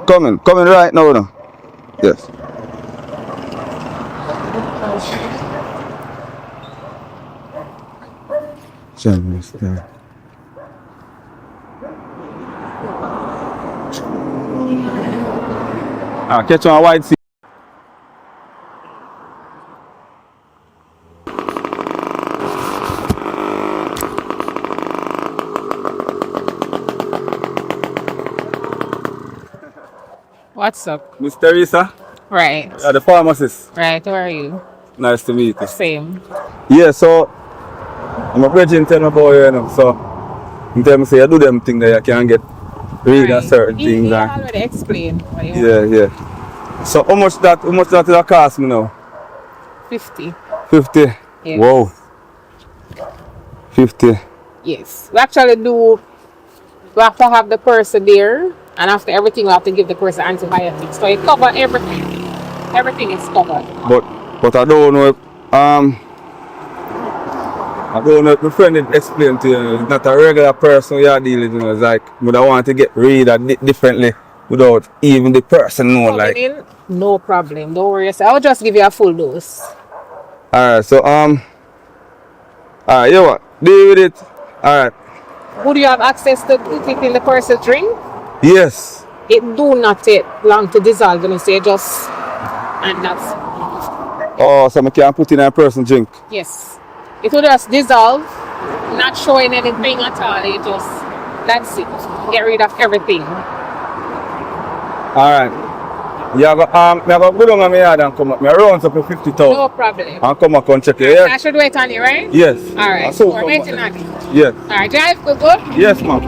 Coming right now, no? Yes. Jamaican. Catch on a white sea. What's up? Miss Teresa, Right. the pharmacist. Right, how are you? Nice to meet you. Same. Yeah, so I'm a brethren tell me about you, you know. So you tell me say you do them things that you can get read Right. certain He things. And, already explained what you yeah, yeah. So how much that will cost me now? 50. 50. Yes. Wow. 50. Yes. We actually do, we have to have the person there, and after everything we have to give the person antibiotics. So it cover everything. Everything is covered. But I don't know if I don't know if my friend did explain to you, it's not a regular person you're dealing with, you know. It's like would I want to get read differently without even the person know, like. In, no problem. Don't worry yourself. I'll just give you a full dose. Alright, so alright, you know what? Deal with it. Alright. Would you have access to put it in the person's drink? Yes. It do not take long to dissolve, you know, so you just, and that's, Oh, so I can put in a person drink. yes. It will just dissolve, not showing anything at all. It just, that's it. Get rid of everything. Alright. You have go down on my yard and come up. I round up to 50,000. No problem. And come up and check it. Yeah? I should wait on you, right? Yes. Alright. So We're waiting on you. Yes. Alright, drive, good? Yes, ma'am.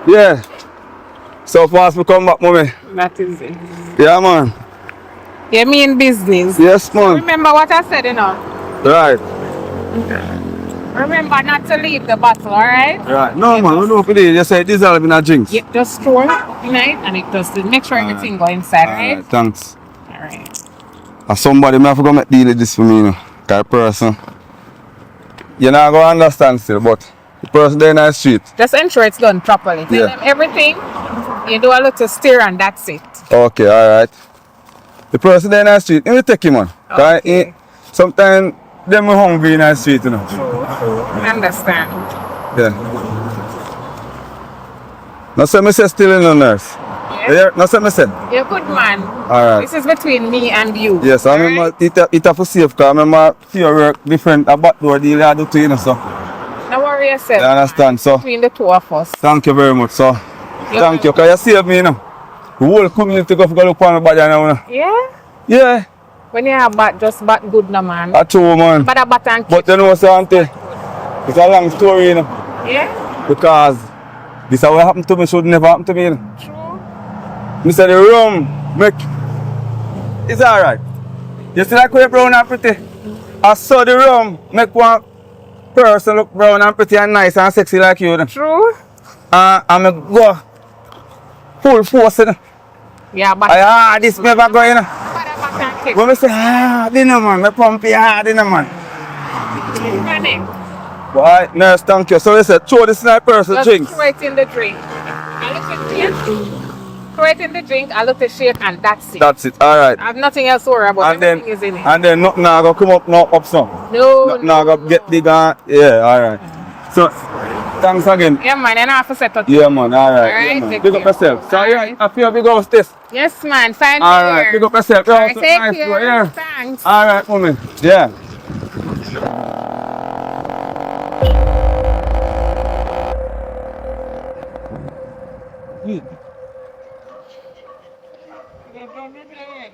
Yeah. So fast we come back, mommy. That is it. Yeah, man. You mean business? Yes, man. Remember what I said, you know? Right. Remember not to leave the bottle, alright? Right. No, man, we know for this. You say dissolve in a drinks. You just store it overnight and it just make sure everything go inside, right? Alright, thanks. Alright. Somebody may have to come and deal with this for me, you know. That person. You're not going to understand still, but the person there in the street. Just ensure it's done properly. Tell Yeah. them everything. You do a little stir and that's it. Okay, alright. The person there in the street, he will take him on. Okay. Sometimes them are hungry in the street, you know. True. I understand. Yeah. Now say me say still in the nurse. Yes. Yeah, now say me say. You're a good man. Alright. This is between me and you. Yes, I remember it have to safe because I remember few work different a back door deal I do too, you know, so. Don't worry yourself. You understand, so. Between the two of us. Thank you very much, so. Thank you, because you saved me, you know. The whole community go look on my body now, you know. Yeah? Yeah. When you have bat, just bat good no man. That's true, man. But a bat and But you know, say, auntie, it's a long story, you know. yeah? Because this is what happened to me should never happen to me, you know. True. Me say the rum make it's alright. You see like we're brown and pretty. I saw the rum make one person look brown and pretty and nice and sexy like you. True. And me go full force, you know. Yeah, but This never go, you know. but a bat and kick. When me say dinner man, me pump dinner man. Running. Boy, nurse, thank you. So you said throw this in a person Just drinks. throw it in the drink. A little shake. Throw it in the drink, a little shake, and that's it. That's it, alright. I have nothing else to worry about. And then Everything is in it. nothing now go come up now up some. No, Nothing now go get big and yeah, alright. So thanks again. Yeah, man, and I have to set up. Yeah, man, alright. Alright, Yeah, man. take Big up care. yourself. So, Alright. yeah, I feel big up this. Yes, man, fine. Alright, big up yourself. Yeah, Alright, so take nice care. to hear. Thanks. Alright, woman. Yeah.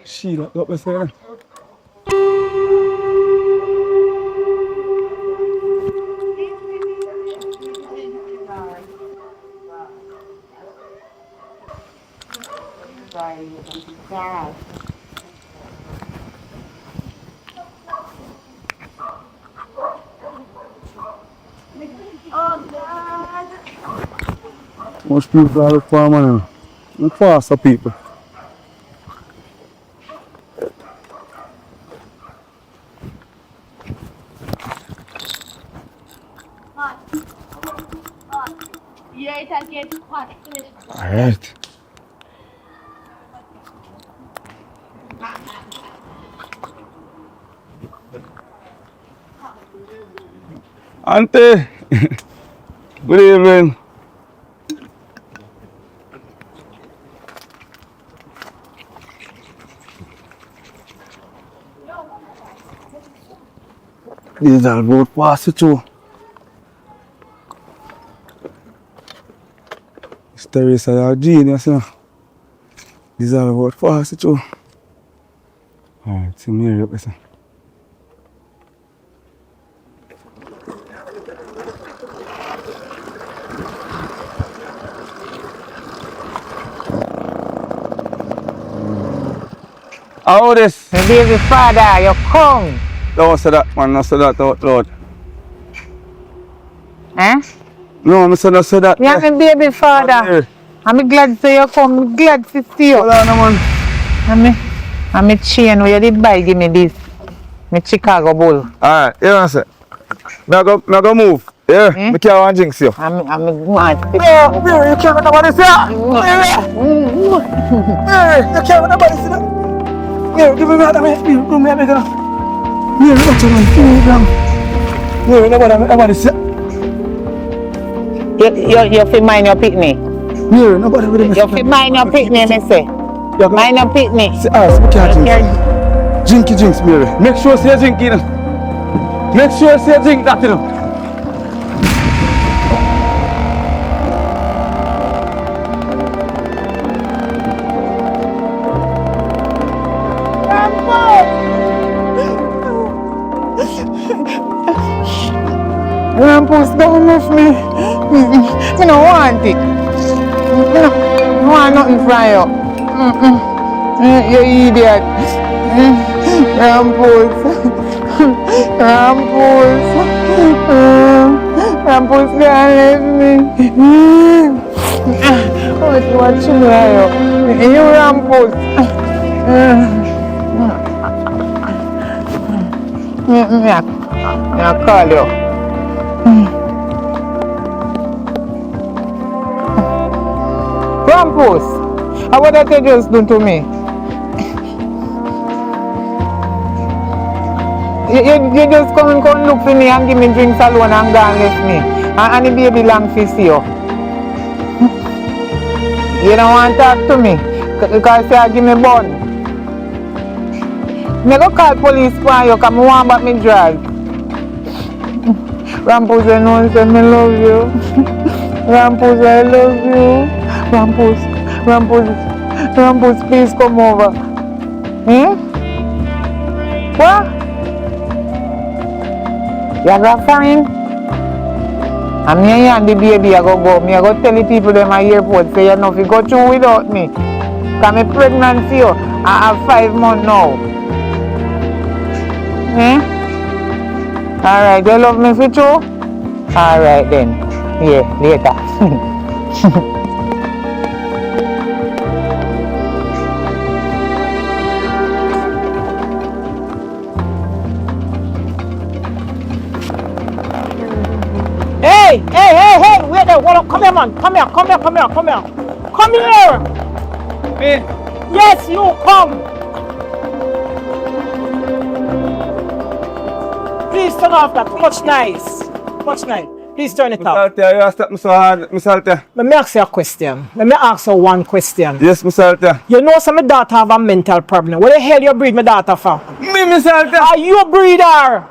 She look up yourself. Most people are farmers now. And faster people. Alright. Auntie, good evening. These are both pass it through. Teresa, you're a genius, you know. These are about pass it through. Alright, see me here up there. How this? My baby father, you come. Don't say that, man. Don't say that out loud. Eh? No, I don't say that. Yeah, my baby father. I'm glad to see you come. I'm glad to see you. Hold on, man. I'm a chain where you did buy give me this. My Chicago bull. Alright, you know what I say? I go move. Yeah, Eh? I can't want jinx you. I'm mad. You can't nobody see that. You can't nobody see that. Yeah, give me that, man. Give me that. Yeah, watch it, man. Give me that. Yeah, nobody see that. You feel mind your picnic. Yeah, nobody will You feel mind your picnic, me say. Mind your picnic. See, we can't drink. Drinky, Mary. Make sure you drink, you know. Make sure you drink that, you know. Grandpa's don't with me. I don't want it. No want nothing from you. You idiot. Rampus. Rampus. Rampus can't leave me. What you know? You Rampus. I'll call you. Rampus, what did you just do to me? You just come and look for me and give me drinks alone and go and left me. And the baby long for see you. You don't want to talk to me because you give me bun. I go call police for you because I want back my drag. Rampus, I know I love you. Rampus, I love you. Rampus, please come over. What? You go fine? And me and the baby I go. Me I go tell the people them at airport say you know if you go through without me. Because I'm pregnant for you. I have 5 months now. Alright, you love me for true? Alright then. Yeah, later. Hey, wait there, hold up, come here man, come here. Come here! Me? Yes, you, come! Please turn off that, much nice. Please turn it off. Mr. Althea, you stop me so hard, Mr. Althea. Let me ask you a question. Let me ask you one question. Yes, Mr. Althea. You know some my daughter have a mental problem. What the hell you breed my daughter for? Me, Mr. Althea. Are you a breeder?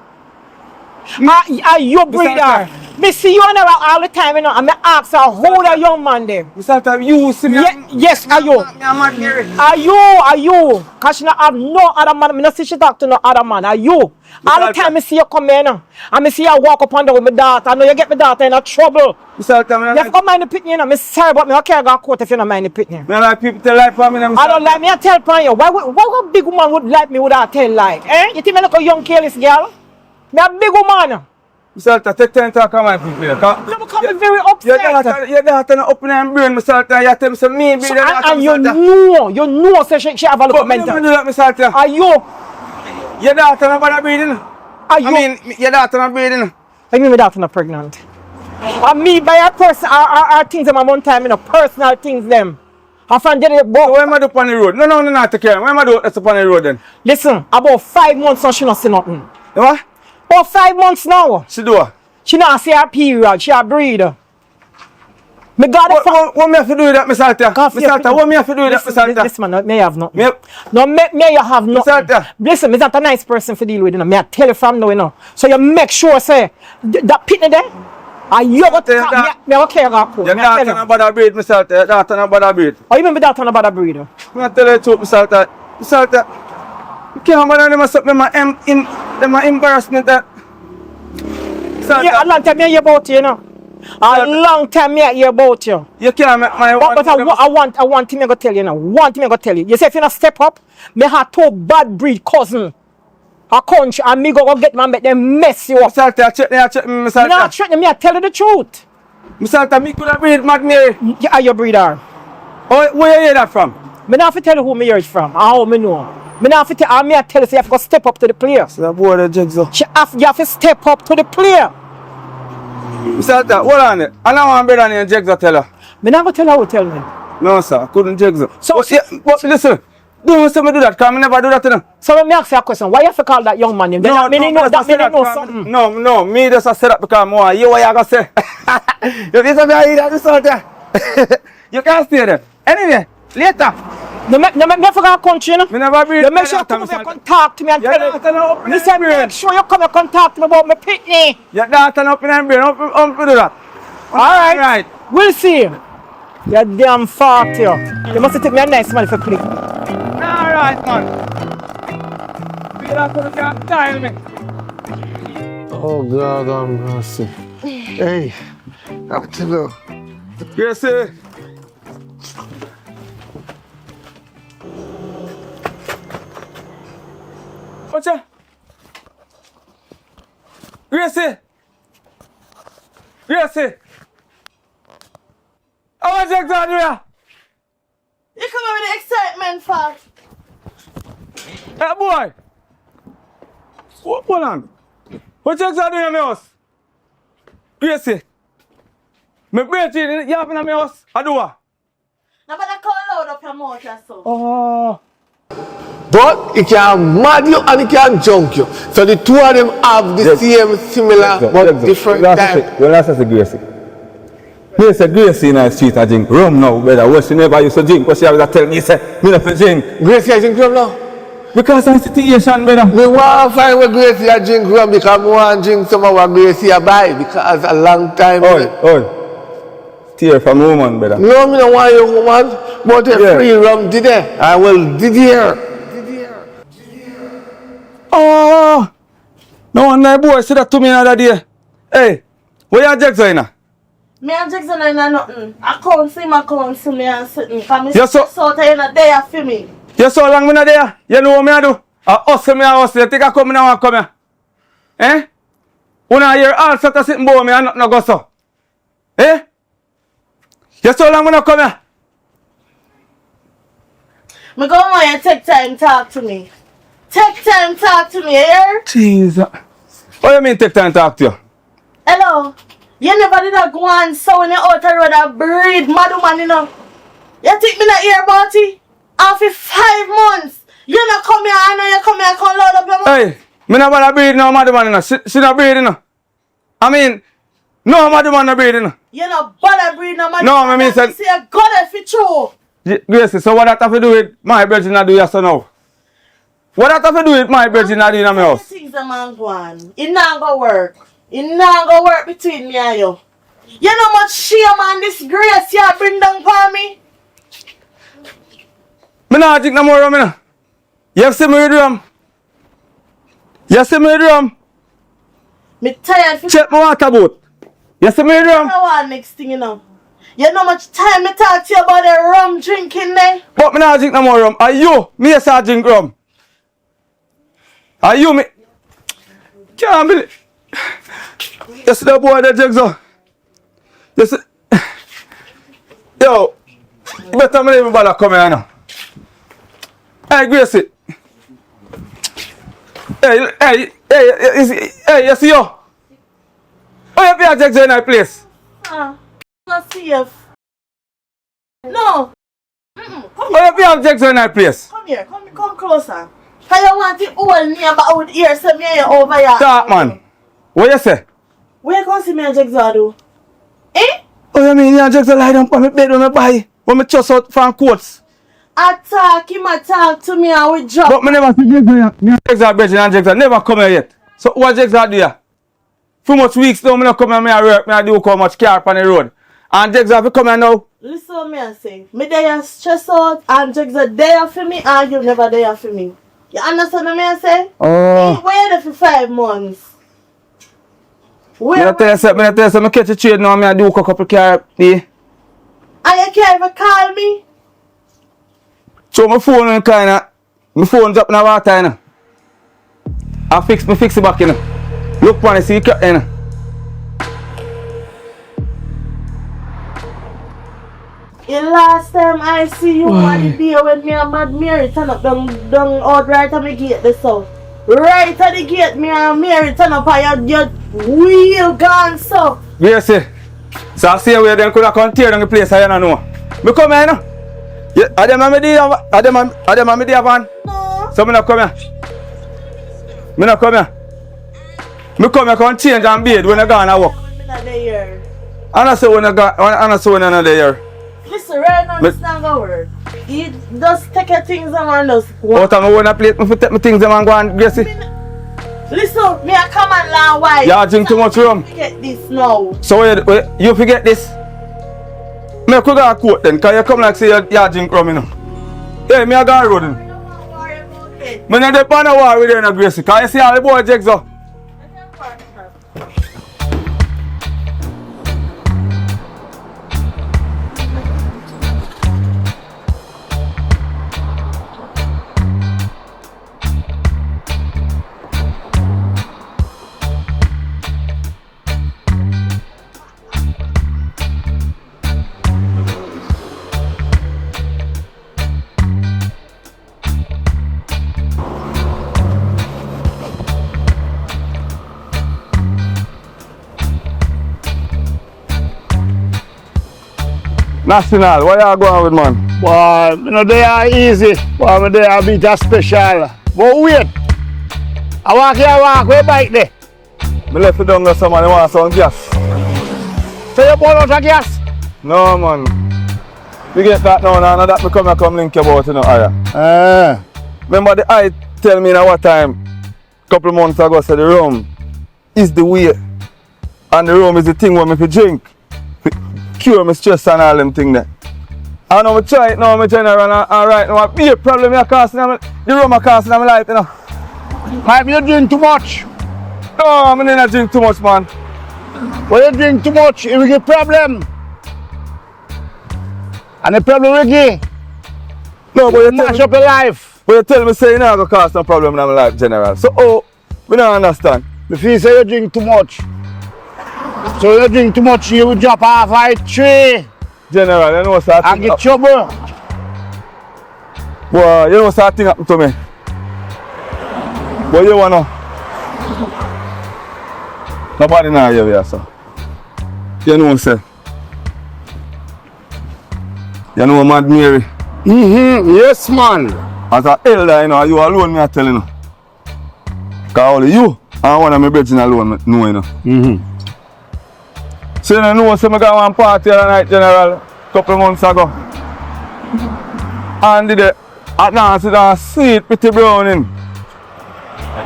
Are you a breeder? Me see you all the time, you know, and me ask her, who the young man there? Mr. Althea, you see me? Yes, are you? Are you? Because she not have no other man. I not see she talk to no other man. Are you? All the time I see you come in, and I see you walk up on there with my daughter. I know you get my daughter in a trouble. Mr. Althea, you have to mind the pitney, you know. I'm sorry, but I can't go to court if you don't mind the pitney. I like people tell lie for me. I don't like me, I tell upon you. Why a big woman would like me without tell lie? You think I look a young careless girl? Me a big woman. Mr. Althea, take time to talk to my people. You become very upset. Your daughter not open her brain, Mr. Althea. You tell me some me. And you know, so she have a look mental. But you do that, Mr. Althea. Are you? Your daughter not bother breathing. Are you? I mean, your daughter not breathing. I mean, my daughter not pregnant. And me by a person, our things them a one time, you know, personal things them. I found it. What am I do on the road? No, not take care. What am I do that's upon the road then? Listen, about 5 months now she not see nothing. What? About 5 months now. She do what? She not see her period. She a breeder. Me got it from... What me have to do with that, Mr. Althea? Mr. Althea, what me have to do with that, Mr. Althea? Listen, man, may have nothing. Yep. No, may you have nothing. Mr. Althea. Listen, me not a nice person to deal with, you know. Me I tell you from now, you know. So you make sure, say, that pitney there, and you got to... Me okay, I got cool. Your daughter not bother breed, Mr. Althea. Your daughter not bother breed. Oh, you mean my daughter not bother breeder? I tell you the truth, Mr. Althea. Mr. Althea, you can't bother them as them embarrassment that... Yeah, a long time I hear about you, you know. A long time I hear about you. You can't make my one. But I want him to tell you now. Want him to tell you. You say if you not step up, me have 2 bad breed cousin. A country and me go get man make them mess you up. Mr. Althea, check me, Mr. Althea. No, check me, I tell you the truth. Mr. Althea, me could have breed Mad Mary. You are your breeder. Oh, where you hear that from? Me not have to tell you who me hear it from. How me know. Me not have to tell you, I tell you, so you have to step up to the player. So boy, the jigsaw. You have to step up to the player. Mr. Althea, hold on it. I know one brother named Jigsaw tell her. Me not go tell her who tell me. No, sir, I couldn't Jigsaw. So, but listen, don't say me do that, because I never do that to them. So let me ask you a question. Why you have to call that young man name? No, me know something. No, me just say that because I hear what you going to say. You think I'm going to hear that, Mr. Althea? You can't stay there. Anyway, later. No, me forgot country, you know. Me never breed. You make sure you come here and talk to me and tell me. Me say make sure you come here and talk to me about my pitney. Your daughter not open her brain, don't do that. Alright. We'll see. You're damn fat, you. You must take me a nice man for play. Alright, man. Feel like you can't tire me. Oh, God, I'm mercy. Hey, I tell you. Gracie. Gracie! Gracie! I want to talk to you! You come here with the excitement for. Hey, boy! Hold on. What you doing in my house? Gracie! Me break in, you have in my house? I do what? Now, but I call loud up your mouth or so. Oh. But it can mad you and it can junk you. So the two of them have the same, similar, but different type. Well, that's a Gracie. Here's a Gracie in the street, I drink rum now, brother. What she never used to drink, but she always tell me, say, me not to drink. Gracie, I drink rum now? Because of the situation, brother. Me want to find where Gracie I drink rum because I want to drink some of what Gracie I buy because a long time. Oh. Tear from a woman, brother. No, me don't want your woman, but a free rum did it. I will did here. Oh! No wonder boy said that to me another day. Hey, where your Jackson in? Me and Jackson ain't nothing. I can't see my counsel me and sitting. Because me Yes, sir. so in a day for me. You so long me not there? You know what me I do? I hustle me a hustle. You think I come now and come here? Eh? When I hear all sorts of sitting boy me and nothing go so. Eh? You so long me not come here? Me go on and take time talk to me. Take time talk to me, here. Jesus. What you mean take time to talk to you? Hello. You never did a go on so when you out the road and breed mad woman, you know. You think me not hear about it? After 5 months, you not come here, I know you come here and come load up your mouth. Hey, me not bother breed no mad woman, you know. She not breed, you know. I mean, no mad woman not breed, you know. You not bother breed no mad No, woman. me mean say- See a God if you true. Gracie, so what that have to do with my virgin I do yes or no? What that have to do with my virgin I do in my house? Things a man go on. It not go work. It not go work between me and you. You know much shame and disgrace you bring down for me? Me not drink no more rum, you know. You see me with rum? You see me with rum? Me tired for Check my water boat. You see me with rum? I want next thing you know. You know much time me talk to you about the rum drinking there? But me not drink no more rum. Are you? Me yes I drink rum. Are you me? Can't believe. You see that boy that jugs up? You see? Yo, you better not even bother come here now. Hey, Gracie. Hey, you see you? Oh, you be a jugs in that place. Not safe. No. Come Oh, you be a jugs in that place. here. Come closer. How you want to hold me about here so me and you over here? Talk, man. What you say? Where you come see me and Jackson do? Eh? Oh, you mean you jugs lie down on my bed when I buy? When I just out from courts? Attack him, talk to me and we drop. But me never see Jackson yet. Me and Jackson Bridget and Jackson never come here yet. So what Jackson do here? For much weeks now, me not come here, me a work, me a do how much car on the road. And Jackson have to come here now. Listen what me I say. Me there stress out and Jackson there for me and you never there for me. You understand what me I say? Oh. Where you there for 5 months? Me not tell you something, me catch a trade now, me a do a couple car day. And you can't even call me? So my phone and kinda, my phone drop in the water, you know. I fix it back, you know. Look for it, see it, you know. The last time I see you on the day when me and Mad Mary turn up down out right at the gate this south. Right at the gate me and Mary turn up and your wheel gone so. Yes, see. So I see where them could have come tear down the place, I don't know. Me come here, you know. Yeah, are them on me there van? No. So me not come here. Me not come here. Me come here come change and bathe when I go and walk. I'm not there. And I say when I go, and I say when I'm not there. Listen, right now it's not gonna work. You just take your things and just Out of my own plate, me take my things and go and Gracie. listen, me a come and learn why. You drink too much rum. Forget this now. So you forget this? Me could go a court then, cause you come like say you drink rum, you know. Hey, me a go road then. Don't worry about it. Me not depend on war with you, no Gracie, cause you see all the boy jigs up. National, what you going with, man? Boy, you know, they are easy. Boy, me they are beat a special. But wait. I walk here, where bike there? Me left it down there, somebody want some gas. So you bought out of gas? No, man. You get that now, now that me come link you about, you know, Aya. Remember the eye tell me now what time, couple months ago, said the rum is the way. And the rum is the thing where me fi drink. Cure my stress and all them thing there. I know I try it now, my general, and right now, be a problem you're causing, the rum are causing my life, you know. Might you drink too much? No, I don't drink too much, man. When you drink too much, it will give problem. And the problem will give. No, but you mash up your life. But you tell me, say you're not going to cause no problem in my life, general. So, we don't understand. If you say you drink too much, so you drink too much, you will drop half a tree. General, you know what's that and get trouble. Well, you know what's that thing happened to me? What you want to know? Nobody now here, sir. You know what I'm saying? You know Mad Mary? Yes, man. As an elder, you know, you alone, me I tell you. Because only you and one of my brethren alone know, you know. So you know, so I got one party the night, General, a couple months ago. And did it at dance with a sweet, pretty browning.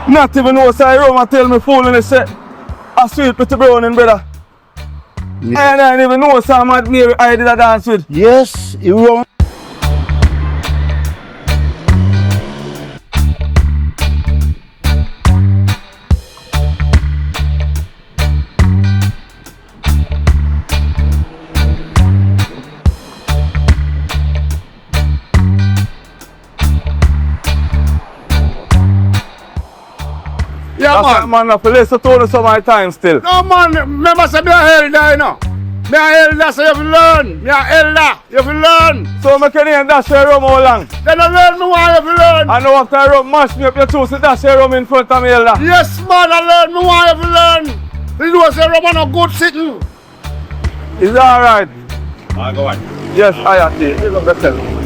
Not even know, so I rum and tell me fooling and say, a sweet, pretty browning, brother. Yeah. And I didn't even know, so Mad Mary I did a dance with. Yes, you wrong. Yeah, that's man. Man, I listen to you so many times still. No, man. Remember, say, me a elder, you know. Me a elder, so you have to learn. Me a elder, you have to learn. So, I can't dash your rum how long? Then I learn me why you have to learn. I know after I rum mash me up, you choose to dash your rum in front of me, elder. Yes, man, I learn me why you have to learn. You know, say rum no good sitting. Is that alright? I go on. Yes, I am. You look better.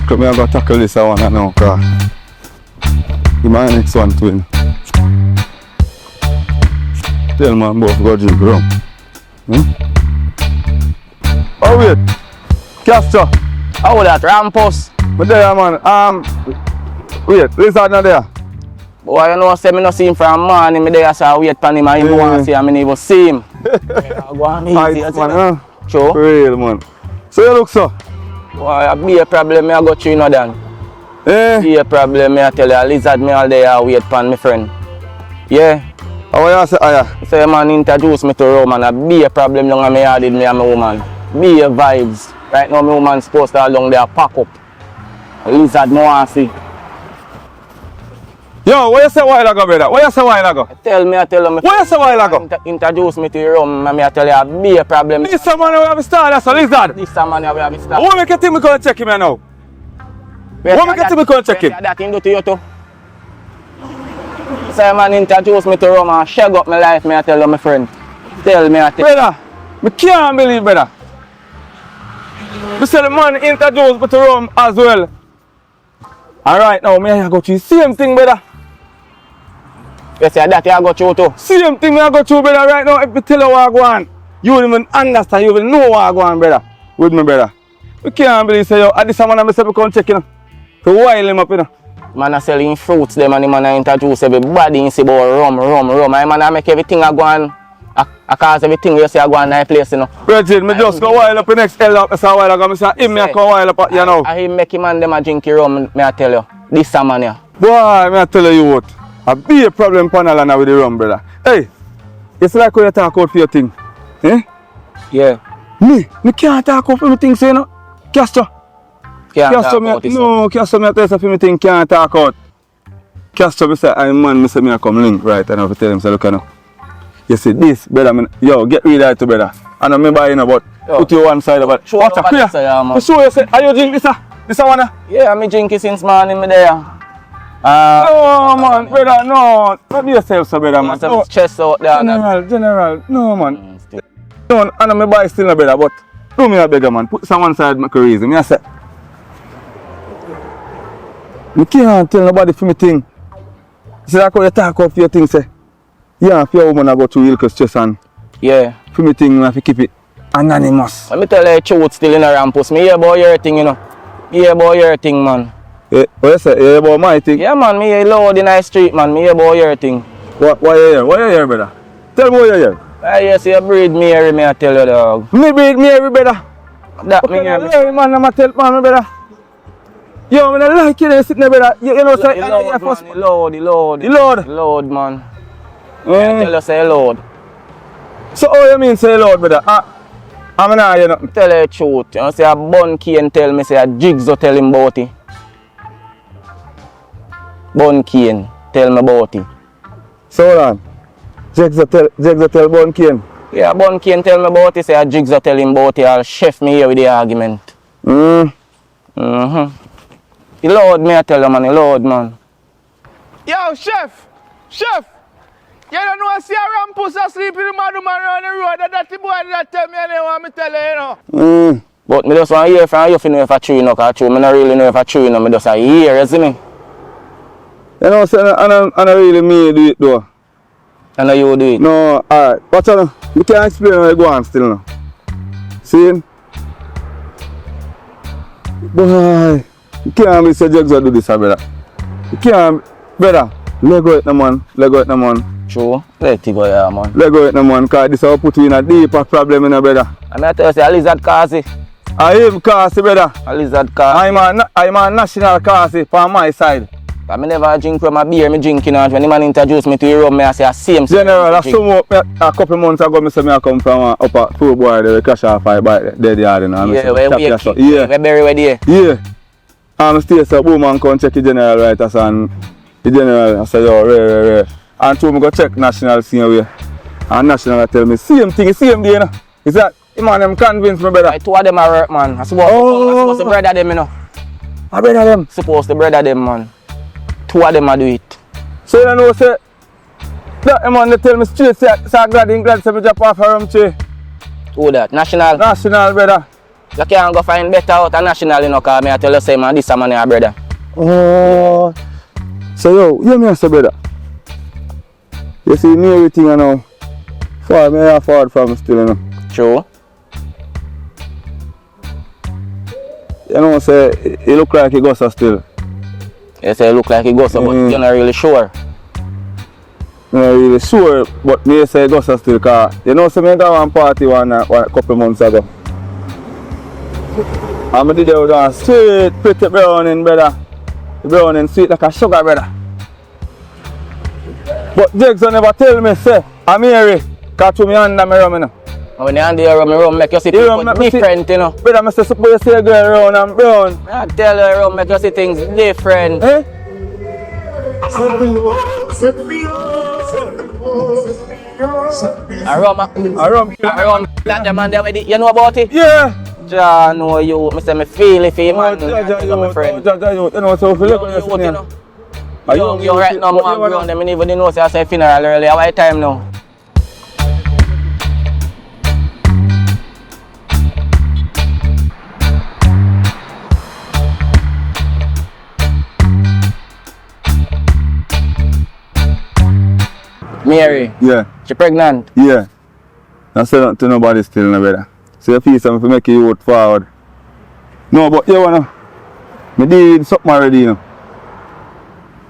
I'm going to tackle this one now, because it's my next one to win. Tell man both go drink rum. Oh wait, Castor. How that, Rampus? But there man, wait, Lizard not there? Boy, you know, say me no see him from morning, me there so wait for him and him want to see him, I never see him. Go on easy, man, huh? Sure. Real man. So you look so? Boy, be a problem, I go through, you know, Dan. Be a problem, I tell you, Lizard me all day, I wait for my friend. Yeah. How you say, Aya? So your man introduce me to Roman, and be a problem long as me added me and my woman. Be a vibes. Right now my woman's supposed to along there pack up. Lizard me want to see. Yo, what you say a while ago, brother? What you say a while ago? I tell him. What you say a while ago? Introduce me to Rum, and I tell you, be a problem. This man we have a star, that's a Lizard. This man we have a star. Who make you think we can check him here now? Who make you think we can check him? That him do to you too. So man introduce me to Rum and shake up my life, me I tell you, my friend. Tell me, I tell you. Brother, I can't believe, brother. I say the man introduced me to Rum as well. And right now, I go through the same thing, brother. You say that you go through too? Same thing I go through, brother. Right now, if you tell you what I go on, you will even understand, you will know what I go on, brother. With me, brother. I can't believe, say, yo, at this time, I say, come check, you know. To while him up, you know. Man, I selling fruits, them, and the man I introduce everybody in say about rum. I man, I make everything I go on. I cause everything you say I go on that place, you know. Bridget, me just go while up the next L up, so a while ago, I say, him, I go while up, you know. I him make him and them a drink rum, me I tell you. This man here. Boy, me I tell you what. I be a problem panel and with the rum, brother. Hey, it's like when you talk out for your thing. Eh? Yeah. Me can't talk out for my things, you know. Castor. Can't talk Castro, about it. no, Castro, me tell you something, me think can't talk out. Castro, me say, I'm man, me say me come link, right? And I have to tell him, say, look, you see this, brother, yo, get rid of it, brother. And I remember, but put you one side of it. Show Watch me clear. what you say, man. To show you, say, are you drink this, this one? Yeah, I'm drinking since morning, me there. No, man, brother, no. Not be yourself, so, brother, man. Some chest out there. General, no, man. No, and I buy still, no, brother, but do me a beggar, man. Put some one side, make a reason. Me, I say, you can't tell nobody for me thing. See, that's how you talk up for your thing, say. Yeah, if your woman I go through ill stress and Yeah. for me thing, I have to keep it anonymous. Let me tell you the truth still in a rampus. Me hear about your thing, you know. Me hear about your thing, man. Yeah, what you say? You hear about my thing? Yeah, man. Me hear loud in the street, man. Me hear about your thing. What you hear? What you hear, brother? Tell me what you hear. I hear say you breed Mary, me I tell you, dog. Me breed Mary, brother. That Okay, me hear. Mary, man, I'm tell man, brother. Yo, I don't like you sitting there, brother. You know, say, Loud, man. I tell you, say loud. So, how you mean say loud, brother? I'm not hear nothing. Tell you the truth. You know, say a Bun Kane tell me, say a Jigsaw tell him about it. Bun Kane tell me about it. So, hold on. Jigsaw tell Bun Kane. Yeah, Bun Kane tell me about it, say a Jigsaw tell him about it. I'll chef me here with the argument. He loud, me I tell you, man. He loud, man. Yo, chef! You don't know, see a rampus asleep in the madman around the road. That's the boy that tell me and they want me tell you, you know. But me just want to hear from you if you know if I true, you know, because I don't really know if I true, you know. Me just want to hear, you see me? You know, say, I don't really mean do it, though. I know you do it. No, alright. Watch out. You can't explain how you go on still now. See? Boy, you can't be so Jigsaw do this, brother. You can't, brother. Let go it, no man. True. Let it go, yeah, man. Let go it, no man, because this will put you in a deeper problem, you know, brother. And I tell you, say a lizard cause it. I him cause, brother. A lizard cause. I'm a national cause for my side. I never drink from a beer, me drinking out. When the man introduced me to the rum, I say a same. General, I saw a couple months ago, I say I come from upper poor boy, they crash off by the yard, you know. Yeah, we bury where there. Yeah. And I stay so woman come check the general right as and the general I say yo rare. And two me go check national same way. And national tell me same thing, same day, you know. Is that man them convinced me, brother? Like two of them are work, man. I supposed to brother them, you know. I brother them? Supposed to brother them, man. Two of them are do it. So you know say that man they tell me straight say glad say me drop off a rum tree. Who that? National? National, brother. You can't go find better out of national, you know, because I tell you say man this man your brother. Oh, so yo, you me say brother. You see me everything you know. For me I forward from still, you know. True. You know say it look like he goes still. You say it look like he goes, but you're not really sure. I'm not really sure, but me say it goes still because you know say me go one party one couple months ago. And I did it with sweet, pretty browning, brother. The browning sweet like a sugar, brother. But Jigsaw never tell me, say, I'm Mary, because to me under my rum, you know. When you hand the rum, make you see things different, you know. Brother, I say, suppose you see a girl round and brown. I tell you, rum, make you see things different. Eh? A rum, that the man there with it, you know about it? Yeah. Ja, know you, I say me feel it for you, man. My friend. You know, so if you look at you, know. You right now, man, ground them, even know say I say funeral earlier, what time now? Mary. Yeah. She pregnant? Yeah. I say nothing to nobody still, no, brother. So you feel something to make you out forward. No, but you wanna. Me did something already, you know.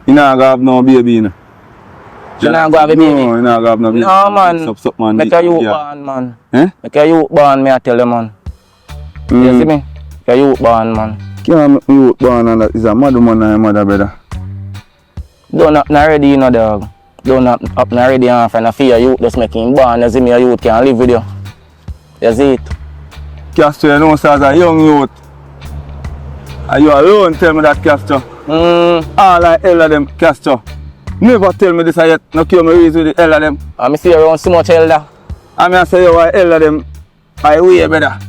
You not gonna have no baby, you know. You not gonna have a baby? No, you not gonna have no baby. No, man. Make a youth born, man. Eh? Make a youth born, me I tell you, man. You see me? Make a youth born, man. Can't make me youth born and that is a mad woman and a mother, brother. Don't up already, you know, dog. Don't up already, and friend, I fear you just make him born. You see me, a youth can't live with you. You see it? Castro, you know, so as a young youth, And you alone tell me that, Castro. All I elder them, Castro. Never tell me this yet. No cure me reason with the elder them. I see you around so much elder. I say you are elder them. I way better.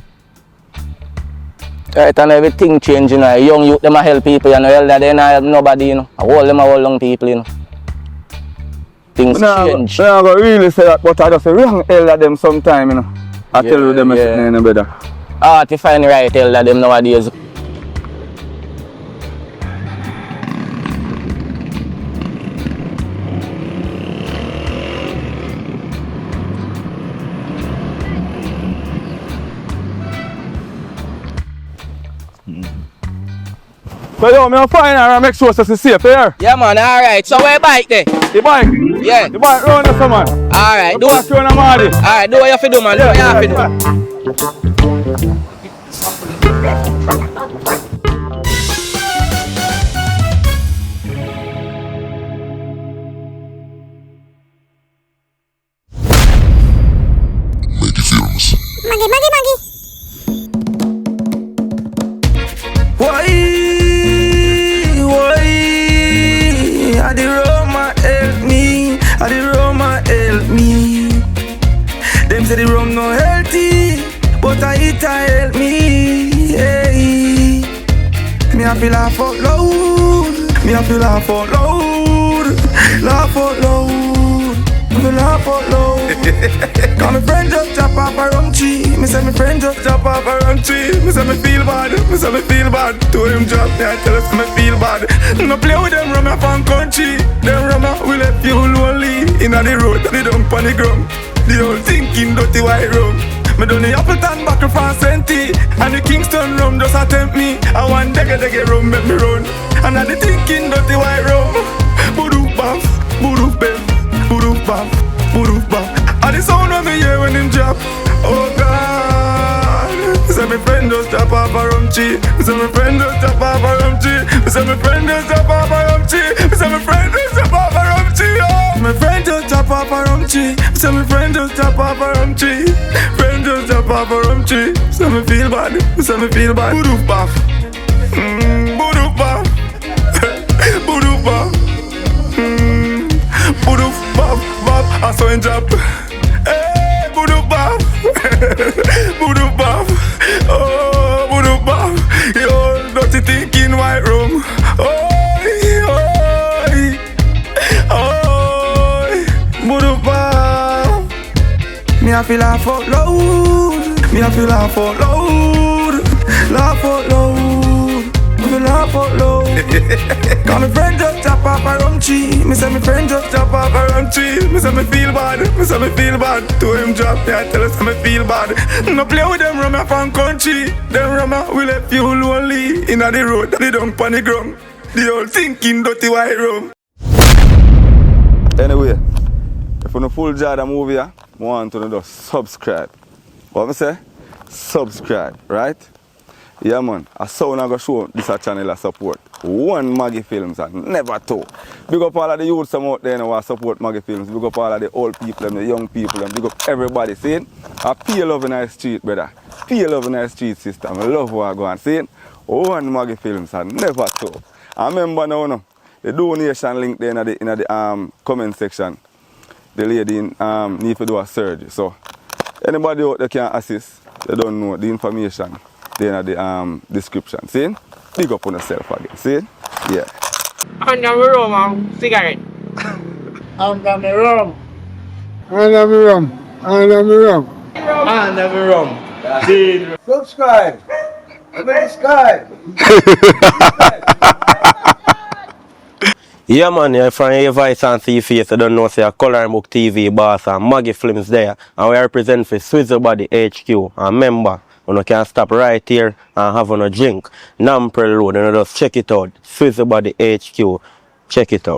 Right, and everything changing. Young youth them a help people, you know. Elder they not help nobody, you know. All them are all young people, you know. Things change. I'm not really say that, but I just say wrong elder them sometime, you know. I tell you them is better. To find the right elder them nowadays. So yo, I'm find her and make sure she's safe here. Yeah man, alright. So where bike there? The bike? Yeah. The bike round there, man. Alright, do it. Alright, do what you have to do, man. Do what you have to do. Maggy Films. Maggy. Why? I the Roma help me. I the Roma help me. Them say the rum no healthy, but I eat help me. Hey. Me I feel laugh out loud. Me I feel laugh out loud. Laugh out loud. Me laugh out loud. Cause my friend just chop off a rum tree. Me say my friend just chop off a rum tree. Me say me feel bad. Me say me feel bad. To him drop me, I tell us me feel bad. No play with them rum from country. Them rum will let you lonely. Inna the road, they dump on the ground. The whole thinking dirty white rum. Me done the Appleton buckle from Senti. And the Kingston rum just attempt me. I want dege rum make me run. And I the thinking dirty white rum. Boodoo baf, boodoo bef, boodoo baf, boodoo baf. And the sound of me hear when him drop. Oh God. Me say my friend just drop off a rum tree. Me say my friend just drop off a rum tree. Me say my friend just drop off a rum tree. Me say my friend just drop off a rum tree. Oh. My friend just drop off a rum tree. Me say my friend just drop off a rum tree. Friend just drop off a rum tree. Me say me feel bad. Me say me feel bad. Boodoo baf. Boodoo baf. Boodoo baf. Boodoo baf baf. I saw him drop. Hey, boodoo baf. Boodoo baf. Oh, boodoo baf. Yo, dirty thinking white room. Boodoo baf. Me I feel laugh out loud. Me I feel laugh out loud. Laugh out loud. Me feel laugh out loud. Cause my friend just chop off a rum tree. Me say my friend just chop off a rum tree. Me say me feel bad. Me say me feel bad. To him drop me, I tell us me feel bad. No play with them rum from country. Them rum will let you lonely. Inna the road, they dump on the ground. The whole thinking dirty white rum. Anyway, if you no full jar of movie, I want to just subscribe. What I say? Subscribe, right? Yeah man, I saw I go show this channel of support. One Maggy Films and never two. Big up all of the youths out there who support Maggy Films. Big up all of the old people and the young people and big up everybody. See? I feel love in our street, brother. Feel love in our street system. I love what I go and see. One Maggy Films and never two. I remember now, no, the donation link there in the comment section. The lady need to do a surgery. So anybody out there can assist, they don't know the information there in the description. See? Big up on yourself again. See? Yeah. Under mi rum and cigarette. Under mi rum. Under mi rum. Under mi rum. Under mi rum. Subscribe. Subscribe. Yeah man, you're from your voice and see your face. I don't know, say a Coloring Book TV boss and Maggy Films there. And we represent for Swizzle Body HQ. And remember, you can stop right here and have a drink. Namprel Road, and just check it out. Swizzle Body HQ. Check it out.